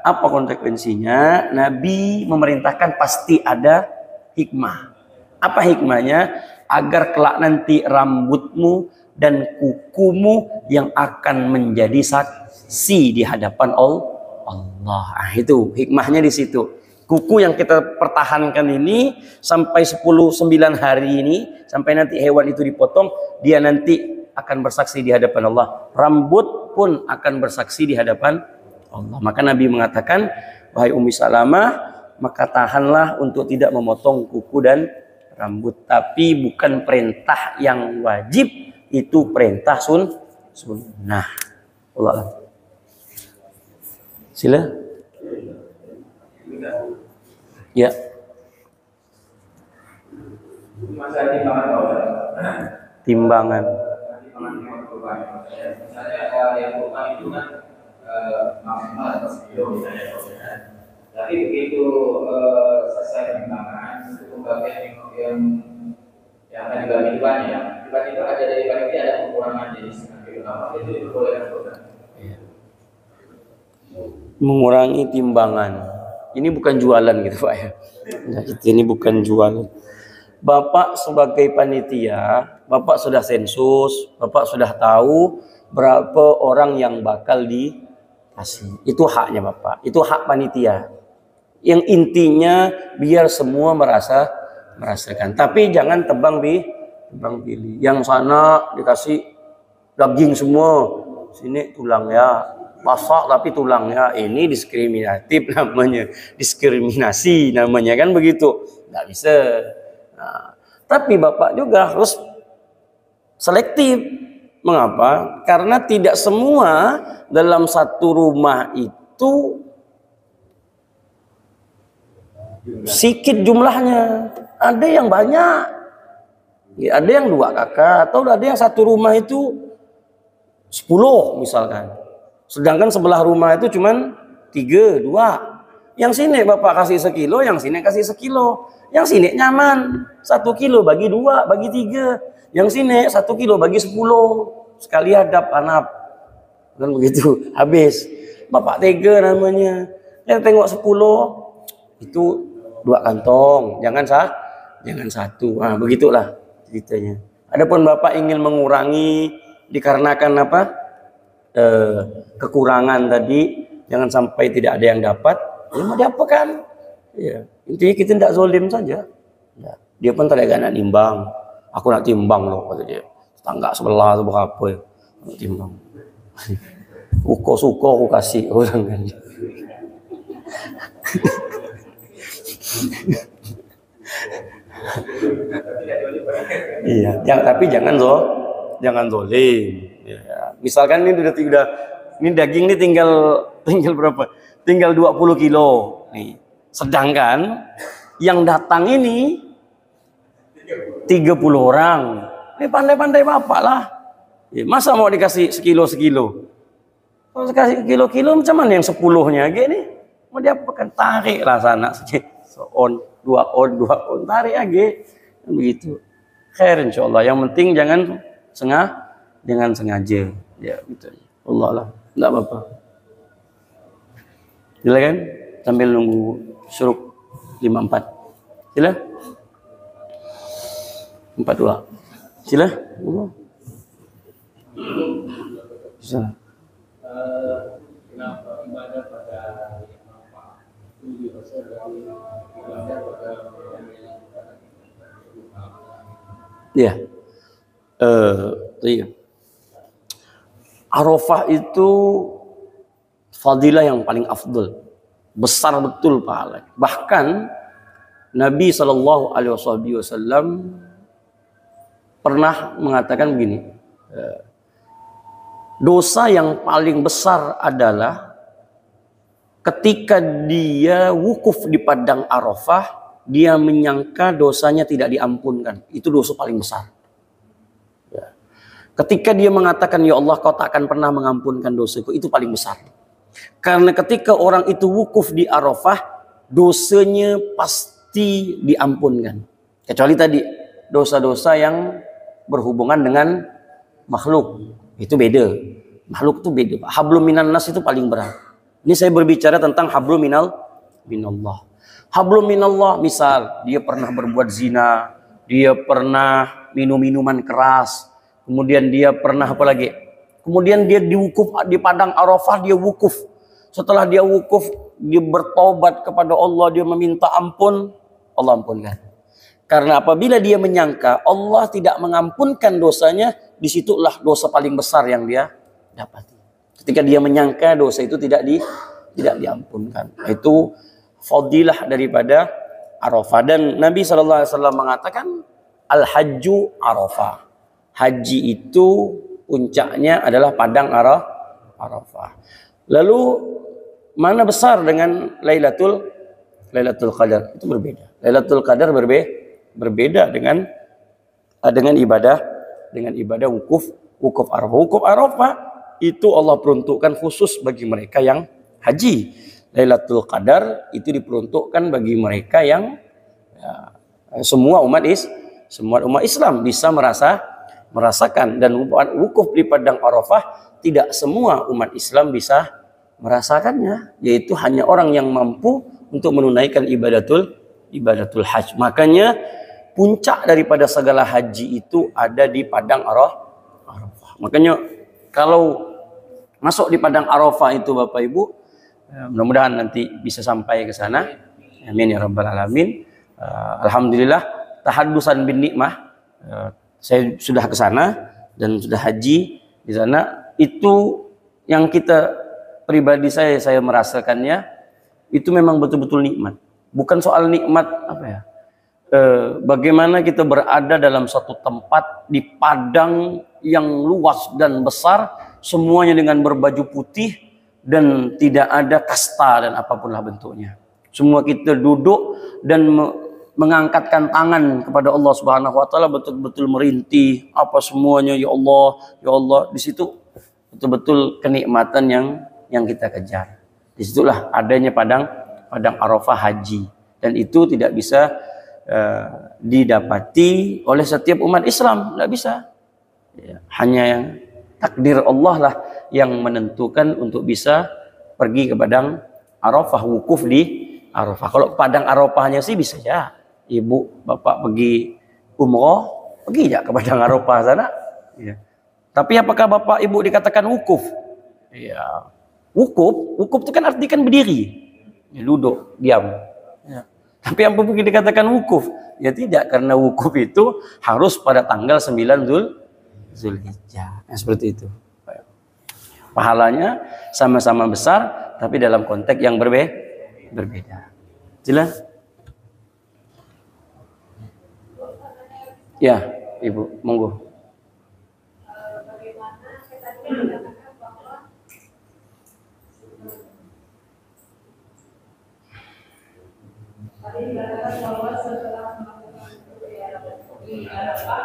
apa konsekuensinya? Nabi memerintahkan pasti ada hikmah. Apa hikmahnya? Agar kelak nanti rambutmu dan kukumu yang akan menjadi saksi di hadapan Allah. Itu hikmahnya di situ. Kuku yang kita pertahankan ini sampai 9 hari ini, sampai nanti hewan itu dipotong, dia nanti akan bersaksi di hadapan Allah. Rambut pun akan bersaksi di hadapan Allah. Maka Nabi mengatakan, wahai Ummi Salamah, maka tahanlah untuk tidak memotong kuku dan rambut. Tapi bukan perintah yang wajib, itu perintah sunnah. Allah. Sila. Ya. Masalah timbangan Timbangan. Misalnya yang kurban itu kan maksimal atas kilo misalnya. Tapi begitu selesai timbangan, untuk bagian yang akan dibagi banyak, tiba-tiba ada dari panitia ada pengurangan jadi setengah kilo. Apa itu boleh kan? Mengurangi timbangan. Ini bukan jualan gitu Pak ya. Nah, ini bukan jualan. Bapak sebagai panitia, Bapak sudah sensus, Bapak sudah tahu berapa orang yang bakal dikasih. Itu haknya Bapak, itu hak panitia. Yang intinya biar semua merasakan. Tapi jangan tebang pilih. Yang sana dikasih daging semua, sini tulang ya. Masak tapi tulangnya, ini diskriminatif namanya, diskriminasi namanya kan begitu, nggak bisa. Nah, tapi Bapak juga harus selektif. Mengapa? Karena tidak semua dalam satu rumah itu sedikit jumlahnya. Ada yang banyak, ya, ada yang 2 kakak, atau ada yang satu rumah itu 10 misalkan. Sedangkan sebelah rumah itu cuman 3, 2. Yang sini Bapak kasih 1 kilo, yang sini kasih 1 kilo. Yang sini nyaman, 1 kilo bagi 2, bagi 3. Yang sini 1 kilo bagi 10. Sekali hadap anap. Dan begitu, habis. Bapak tega namanya. Yang tengok 10, itu 2 kantong. Jangan 1. Nah, begitulah ceritanya. Adapun Bapak ingin mengurangi dikarenakan apa? Kekurangan tadi, jangan sampai tidak ada yang dapat, ya mau diapakan? Ya, intinya kita tidak zolim saja. Ya, dia pun tidak nak nimbang. Aku nak timbang loh kata dia. Tetangga sebelah atau berapa ya? Nak timbang. Suka aku kasih orang kan. Iya, tapi jangan zolim. Ya, misalkan ini ini daging ini tinggal berapa? Tinggal 20 kilo nih. Sedangkan yang datang ini 30 orang. Ini pandai-pandai Bapak lah. Ya, masa mau dikasih sekilo? Kalau dikasih kilo-kilo macam mana yang 10-nya gini? Mau diapakan? Tarik lah sana. On, 2 on, tarik aja. Begitu. Khair insyaallah. Yang penting jangan sengaja. Ya, gitu. Allah lah. Enggak apa-apa. Silakan sambil nunggu syuruk 54. Sila. 42. Sila. Bisa. Kenapa ibadah pada apa? Ya. Iya. Arafah itu fadilah yang paling afdal. Besar betul pahala. Bahkan Nabi SAW pernah mengatakan begini. Dosa yang paling besar adalah ketika dia wukuf di padang Arafah, dia menyangka dosanya tidak diampunkan. Itu dosa paling besar. Ketika dia mengatakan, ya Allah kau tak akan pernah mengampunkan dosaku, itu paling besar. Karena ketika orang itu wukuf di Arafah, dosanya pasti diampunkan. Kecuali tadi dosa-dosa yang berhubungan dengan makhluk, itu beda. Makhluk itu beda. Hablum minan nas itu paling berat. Ini saya berbicara tentang hablum minallah. Hablum minallah, misal dia pernah berbuat zina, dia pernah minum minuman keras, kemudian dia pernah apa lagi? Kemudian dia diwukuf di padang Arafah, dia wukuf. Setelah dia wukuf, dia bertobat kepada Allah, dia meminta ampun, Allah ampunkan. Karena apabila dia menyangka Allah tidak mengampunkan dosanya, disitulah dosa paling besar yang dia dapati. Ketika dia menyangka dosa itu tidak diampunkan. Itu fadilah daripada Arafah. Dan Nabi SAW mengatakan, Al-Hajju Arafah. Haji itu puncaknya adalah padang Arafah. Lalu mana besar dengan Lailatul Qadar? Itu berbeda. Lailatul Qadar berbeda dengan ibadah wukuf Arafah. Wukuf Arafah itu Allah peruntukkan khusus bagi mereka yang haji. Lailatul Qadar itu diperuntukkan bagi mereka yang semua umat Islam bisa merasakan. Dan wukuf di padang Arafah tidak semua umat Islam bisa merasakannya, yaitu hanya orang yang mampu untuk menunaikan ibadatul hajj. Makanya puncak daripada segala haji itu ada di padang Arafah. Makanya kalau masuk di padang Arafah itu Bapak Ibu, mudah-mudahan nanti bisa sampai ke sana. Amin ya rabbal alamin. Alhamdulillah tahaddusan bin nikmah. Saya sudah ke sana dan sudah haji di sana. Itu yang kita pribadi saya merasakannya itu memang betul-betul nikmat. Bukan soal nikmat apa ya? Bagaimana kita berada dalam satu tempat di padang yang luas dan besar, semuanya dengan berbaju putih dan tidak ada kasta dan apapunlah bentuknya. Semua kita duduk dan mengangkatkan tangan kepada Allah Subhanahu wa taala, betul-betul merintih apa semuanya, ya Allah. Di situ betul-betul kenikmatan yang kita kejar. Disitulah adanya padang Arafah haji, dan itu tidak bisa didapati oleh setiap umat Islam, tidak bisa. Ya, hanya yang takdir Allah lah yang menentukan untuk bisa pergi ke padang Arafah, wukuf di Arafah. Kalau padang Arafahnya sih bisa ya, ibu bapak pergi umroh, pergi ya ke padang Arafah sana. Ya. Tapi apakah bapak ibu dikatakan wukuf? Ya, wukuf itu kan artinya kan berdiri, ya, duduk, diam. Ya. Tapi apa mungkin dikatakan wukuf? Ya tidak, karena wukuf itu harus pada tanggal 9 Zulhijjah. Nah, seperti itu. Pahalanya sama-sama besar, tapi dalam konteks yang berbeda. Jelas? Ya, Ibu, monggo. Bagaimana kita mengatakan bahwa tadi dikatakan bahwa setelah melakukan di Arafah,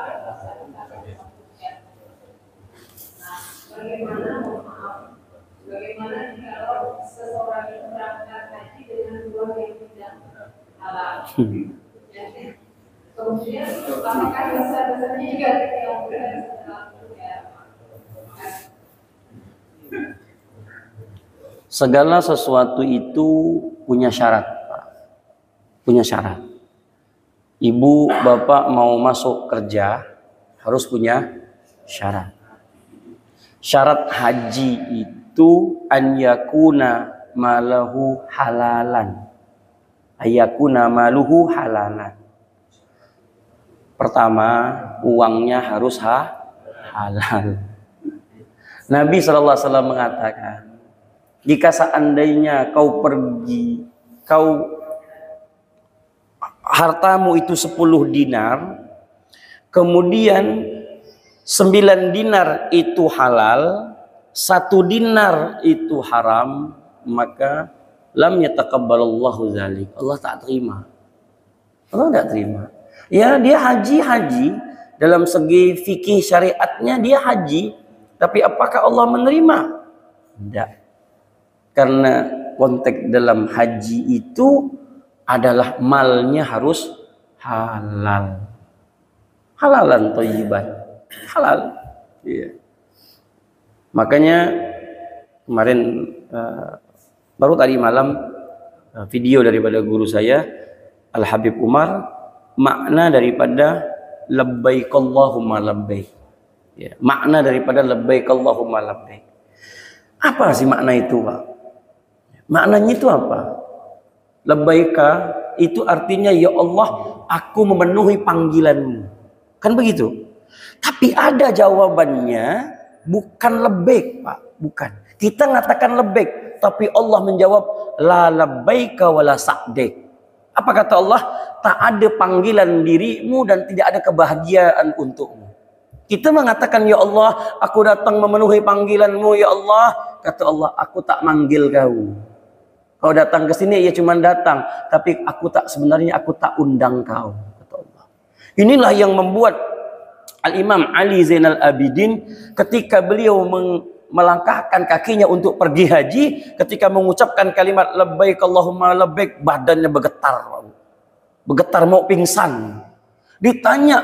nah, bagaimana, mohon maaf, bagaimana kalau seseorang itu berangkat haji dengan dua yang tidak halal? Kemudian apakah dosa-dosanya juga dilakukan setelah Segala sesuatu itu punya syarat, Pak. Punya syarat. Ibu, bapak mau masuk kerja harus punya syarat. Syarat haji itu an yakuna malahu halalan. Ayakuna maluhu halalan. Pertama, uangnya harus halal. Nabi SAW mengatakan, jika seandainya kau pergi, hartamu itu 10 dinar, kemudian 9 dinar itu halal, 1 dinar itu haram, maka lam yataqabbalallahu dzalik. Allah tak terima. Allah tak terima. Ya, dia haji dalam segi fikih syariatnya dia haji, tapi apakah Allah menerima? Tidak. Karena konteks dalam haji itu adalah malnya harus halal. Halalan thayyiban. Halal. Iya. Makanya kemarin baru tadi malam video daripada guru saya Al Habib Umar, makna daripada labbaik Allahumma labbaik. Ya, makna daripada labbaik Allahumma labbaik. Apa sih makna itu, Pak? Maknanya itu apa? Labbaika itu artinya ya Allah, aku memenuhi panggilanmu. Kan begitu? Tapi ada jawabannya, bukan labbaik, Pak, bukan. Kita mengatakan labbaik, tapi Allah menjawab la labbaika wala sa'dik. Apa kata Allah? Tak ada panggilan dirimu dan tidak ada kebahagiaan untukmu. Kita mengatakan ya Allah, aku datang memenuhi panggilanmu ya Allah. Kata Allah, aku tak manggil kau. Kau datang ke sini ya cuma datang, tapi aku tak undang kau, kata Allah. Inilah yang membuat Al-Imam Ali Zainal Abidin ketika beliau melangkahkan kakinya untuk pergi haji, ketika mengucapkan kalimat labbaik Allahumma labbaik, badannya bergetar mau pingsan. Ditanya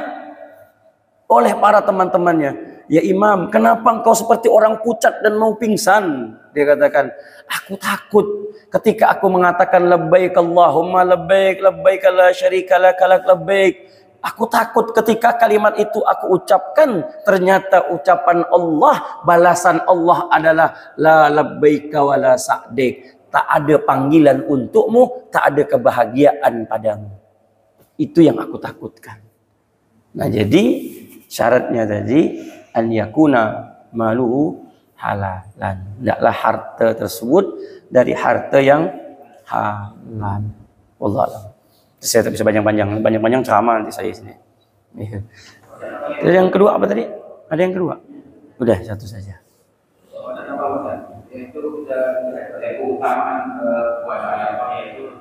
oleh para teman-temannya, ya Imam, kenapa engkau seperti orang pucat dan mau pingsan? Dia katakan, aku takut ketika aku mengatakan labbaik Allahumma labbaik, labbaik la syarika lak labbaik. Aku takut ketika kalimat itu aku ucapkan, ternyata ucapan Allah, balasan Allah adalah la labbaika wa la sa'dik. Tak ada panggilan untukmu, tak ada kebahagiaan padamu. Itu yang aku takutkan. Nah, jadi syaratnya tadi an yakuna maluhu halalan. Tidaklah harta tersebut dari harta yang halal. Wallahu a'lam. Saya tak bisa banyak-banyak ceramah nanti saya sini. Jadi yang kedua apa tadi? Ada yang kedua? Udah, satu saja. Itu keutamaan puasa itu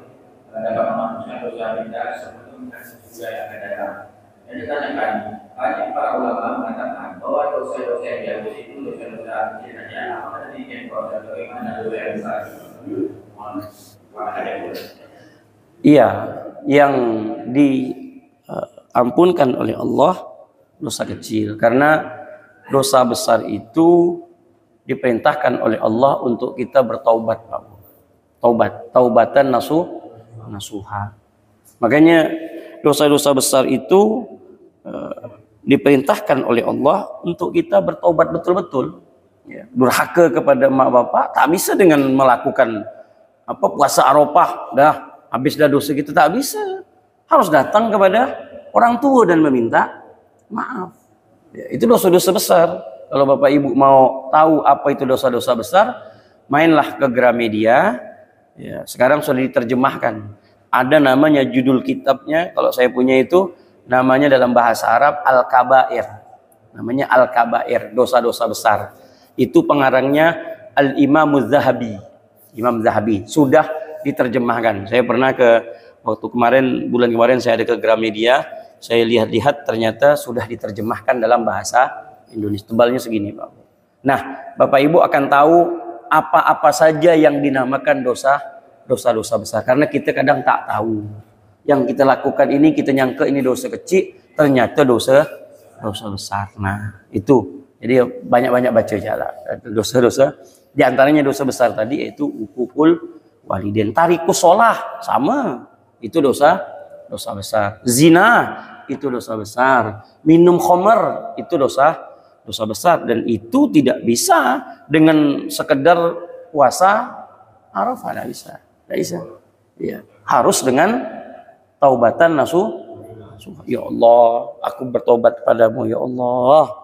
dapat memaafkan dosa kita sebelum juga yang akan datang. Dan ditanyakan, banyak para ulama mengatakan bahwa dosa-dosa yang dihapus itu dosa-dosa kecil saja. Apakah demikian proses bagaimana dosa yang besar? Iya, yang diampunkan oleh Allah dosa kecil, karena dosa besar itu diperintahkan oleh Allah untuk kita bertaubat, Pak. Taubatan nasuha. Makanya dosa-dosa besar itu diperintahkan oleh Allah untuk kita bertaubat betul-betul. Ya, durhaka kepada mak bapak tak bisa dengan melakukan puasa Arafah, dah habis dah dosa kita, tak bisa. Harus datang kepada orang tua dan meminta maaf. Ya, itu dosa-dosa besar. Kalau Bapak Ibu mau tahu apa itu dosa-dosa besar, mainlah ke Gramedia. Ya, sekarang sudah diterjemahkan. Ada namanya judul kitabnya, kalau saya punya itu namanya dalam bahasa Arab Al-Kabair. Namanya Al-Kabair, dosa-dosa besar. Itu pengarangnya Al-Imam Zahabi. Imam Zahabi sudah diterjemahkan. Saya pernah bulan kemarin saya ada ke Gramedia, saya lihat-lihat ternyata sudah diterjemahkan dalam bahasa Indonesia. Tebalnya segini, Pak. Nah, Bapak Ibu akan tahu apa-apa saja yang dinamakan dosa-dosa besar, karena kita kadang tak tahu. Yang kita lakukan ini kita nyangka ini dosa kecil, ternyata dosa besar. Nah, itu. Jadi banyak-banyak baca jalan dosa-dosa. Di antaranya dosa besar tadi yaitu ukukul waliden, tarikus sholah, sama, itu dosa besar. Zina itu dosa besar. Minum khamar itu dosa besar, dan itu tidak bisa dengan sekedar puasa Arafah, tidak bisa. Ya, harus dengan taubatan nasuha. Ya Allah, aku bertobat padamu ya Allah,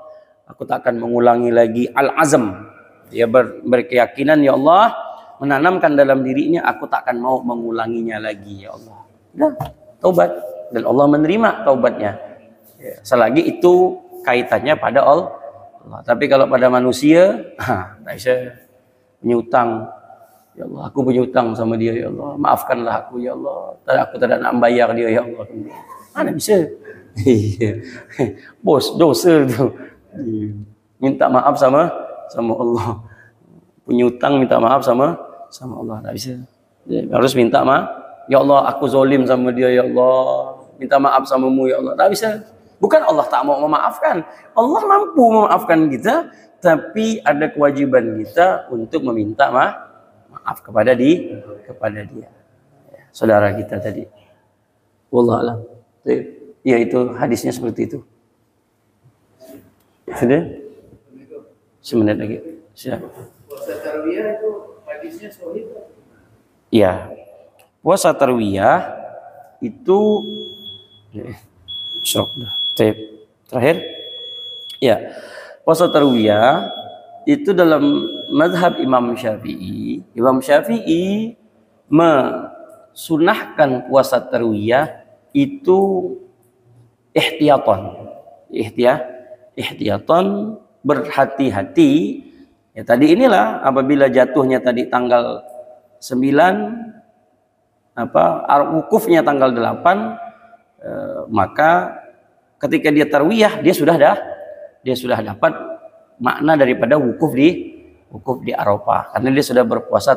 aku tak akan mengulangi lagi. Al-azam, dia berkeyakinan ya Allah, menanamkan dalam dirinya, aku tak akan mau mengulanginya lagi ya Allah. Nah, taubat, dan Allah menerima taubatnya. Ya, selagi itu kaitannya pada Allah. Tapi kalau pada manusia, tak bisa. Punya utang, ya Allah, aku punya utang sama dia ya Allah, maafkanlah aku ya Allah, aku tidak nak bayar dia ya Allah. Mana bisa? Bos dosa tu. Minta maaf sama Allah. Punya utang minta maaf sama Allah, tak bisa. Harus minta ya Allah aku zolim sama dia ya Allah, minta maaf samamu ya Allah. Tak bisa. Bukan Allah tak mau memaafkan. Allah mampu memaafkan kita, tapi ada kewajiban kita untuk meminta maaf kepada dia. Saudara kita tadi. Wallahu a'lam. Ya itu hadisnya seperti itu. Sudah? 1 menit lagi. Siap. Puasa tarawih itu hadisnya sahih. Ya. Puasa tarwiyah itu syok dah. Terakhir. Ya. Puasa tarwiyah itu dalam mazhab Imam Syafi'i. Imam Syafi'i sunahkan puasa tarwiyah itu ihtiyatan, berhati-hati. Ya tadi inilah apabila jatuhnya tadi tanggal 9 wukufnya tanggal 8, maka ketika dia tarwiyah dia sudah dapat makna daripada wukuf di Arafah karena dia sudah berpuasa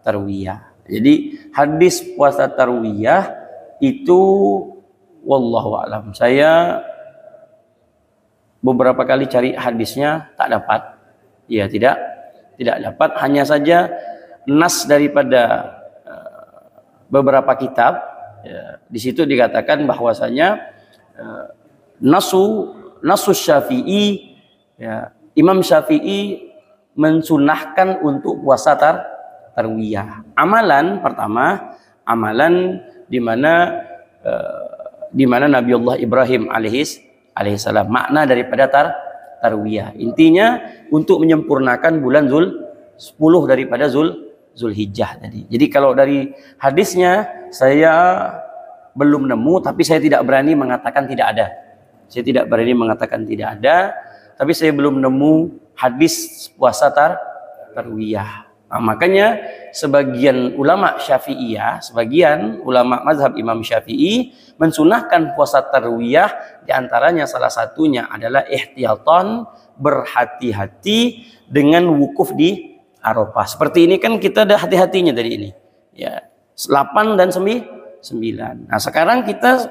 tarwiyah. Jadi hadis puasa tarwiyah itu wallahu a'lam. Saya beberapa kali cari hadisnya tak dapat. Ya tidak dapat. Hanya saja nas daripada beberapa kitab. Ya, di situ dikatakan bahwasanya nasus Syafi'i, ya, Imam Syafi'i mensunahkan untuk puasa tarwiyah. Amalan pertama, di mana Nabiullah Ibrahim alaihissalam, makna daripada tarwiyah. Intinya untuk menyempurnakan bulan 10 daripada Zulhijjah tadi. Jadi kalau dari hadisnya saya belum nemu, tapi saya tidak berani mengatakan tidak ada. Tapi saya belum nemu hadis puasa tarwiyah. Nah, makanya sebagian ulama Syafi'iyah, sebagian ulama mazhab Imam Syafi'i mensunahkan puasa tarwiyah, diantaranya salah satunya adalah ihtiyatan, berhati-hati dengan wukuf di Arafah. Seperti ini kan kita ada hati-hatinya tadi ini. Ya, 8 dan 9. Nah, sekarang kita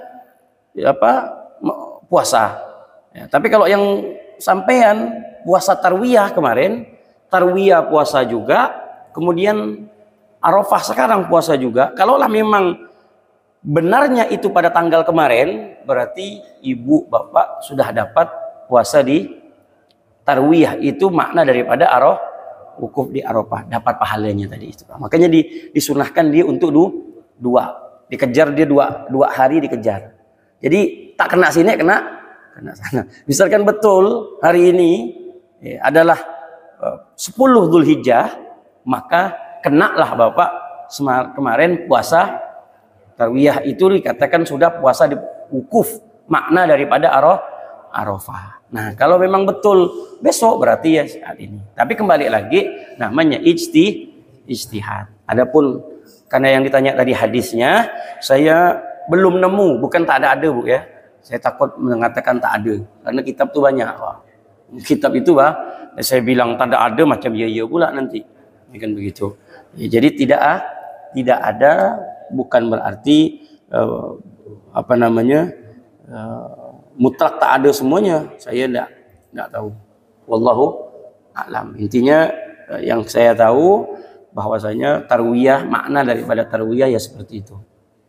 puasa. Ya, tapi kalau yang sampean puasa tarwiyah kemarin, tarwiyah puasa juga, kemudian Arafah sekarang puasa juga. Kalaulah memang benarnya itu pada tanggal kemarin, berarti ibu bapak sudah dapat puasa di tarwiyah. Itu makna daripada wukuf di Arafah, dapat pahalanya tadi itu. Makanya disunahkan dia untuk dua, dikejar dia dua hari dikejar. Jadi tak kena sini, kena sana. Misalkan betul hari ini adalah 10 Zulhijjah, maka kenalah bapak kemarin puasa tarwiyah, itu dikatakan sudah puasa di wukuf, makna daripada Arafah. Nah, kalau memang betul besok berarti ya saat ini. Tapi kembali lagi namanya ijtihad. Adapun karena yang ditanya tadi hadisnya, saya belum nemu, bukan tak ada Bu ya. Saya takut mengatakan tak ada karena kitab itu banyak. Kitab itu saya bilang tak ada macam ya pula nanti. Kan begitu. Ya, jadi tidak ada bukan berarti mutlak tak ada semuanya. Saya tidak tahu. Wallahu a'lam. Intinya yang saya tahu bahwasanya tarwiyah, makna daripada tarwiyah ya seperti itu.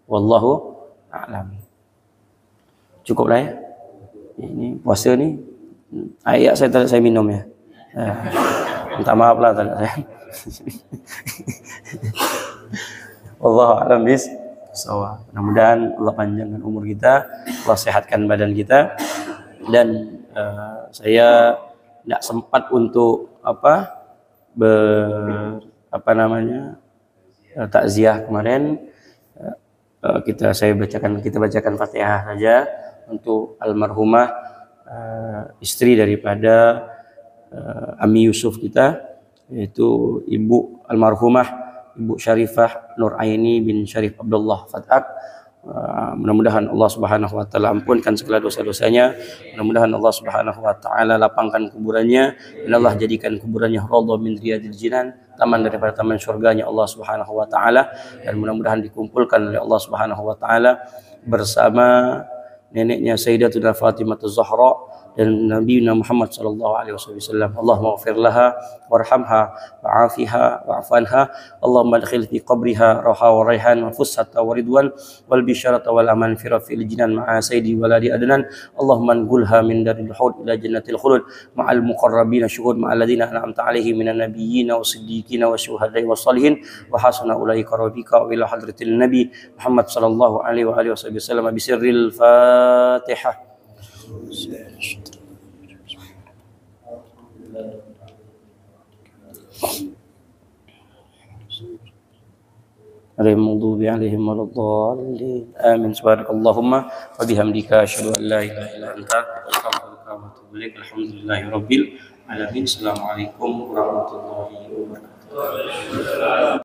Wallahu a'lam. Cukup lah ya. Ini puasa ni ayat saya minum ya. Minta maaf lah tak saya. Wallahu a'lam bissawab. Mudah-mudahan Allah panjangkan umur kita, Allah sehatkan badan kita, dan saya tidak sempat untuk takziah kemarin. Kita bacakan Fatihah saja untuk almarhumah istri daripada Ami Yusuf kita, yaitu Ibu almarhumah Ibu Syarifah Nur Aini bin Syarif Abdullah Fatak. Mudah-mudahan Allah Subhanahu wa taala ampunkan segala dosa-dosanya. Mudah-mudahan Allah Subhanahu wa taala lapangkan kuburannya dan Allah jadikan kuburannya raudhah min riyadil jinan, taman daripada taman surganya Allah Subhanahu wa taala, dan mudah-mudahan dikumpulkan oleh Allah Subhanahu wa taala bersama neneknya Sayyidatuna Fatimah Az-Zahra dan Nabi Muhammad sallallahu alaihi wasallam. Allahumma ighfir laha warhamha wa'afiha wa'fanha. Allahumma adkhil fi qabriha raha wa raihan wa fussata wa ridwan wal bisyarata wal aman fi rafil jinan ma'a sayyidi waladi adnan. Allahumma anqulha min daril khuld ila jannatil khuld ma'al muqarrabin syuhud ma'al ladzina an'amta alaihim minan nabiyyin wa siddiqin wa syuhada'i was salihin wa hasuna ulaika rafiqa wa ila hadratil nabi Muhammad sallallahu alaihi wa alihi wasallam bi sirril Fatihah. المغضوب عليهم ولا الضالين آمين سبحانك اللهم وبحمدك أشهد أن لا إله إلا أنت أستغفرك وأتوب إليك الحمد لله رب العالمين السلام عليكم ورحمة الله وبركاته.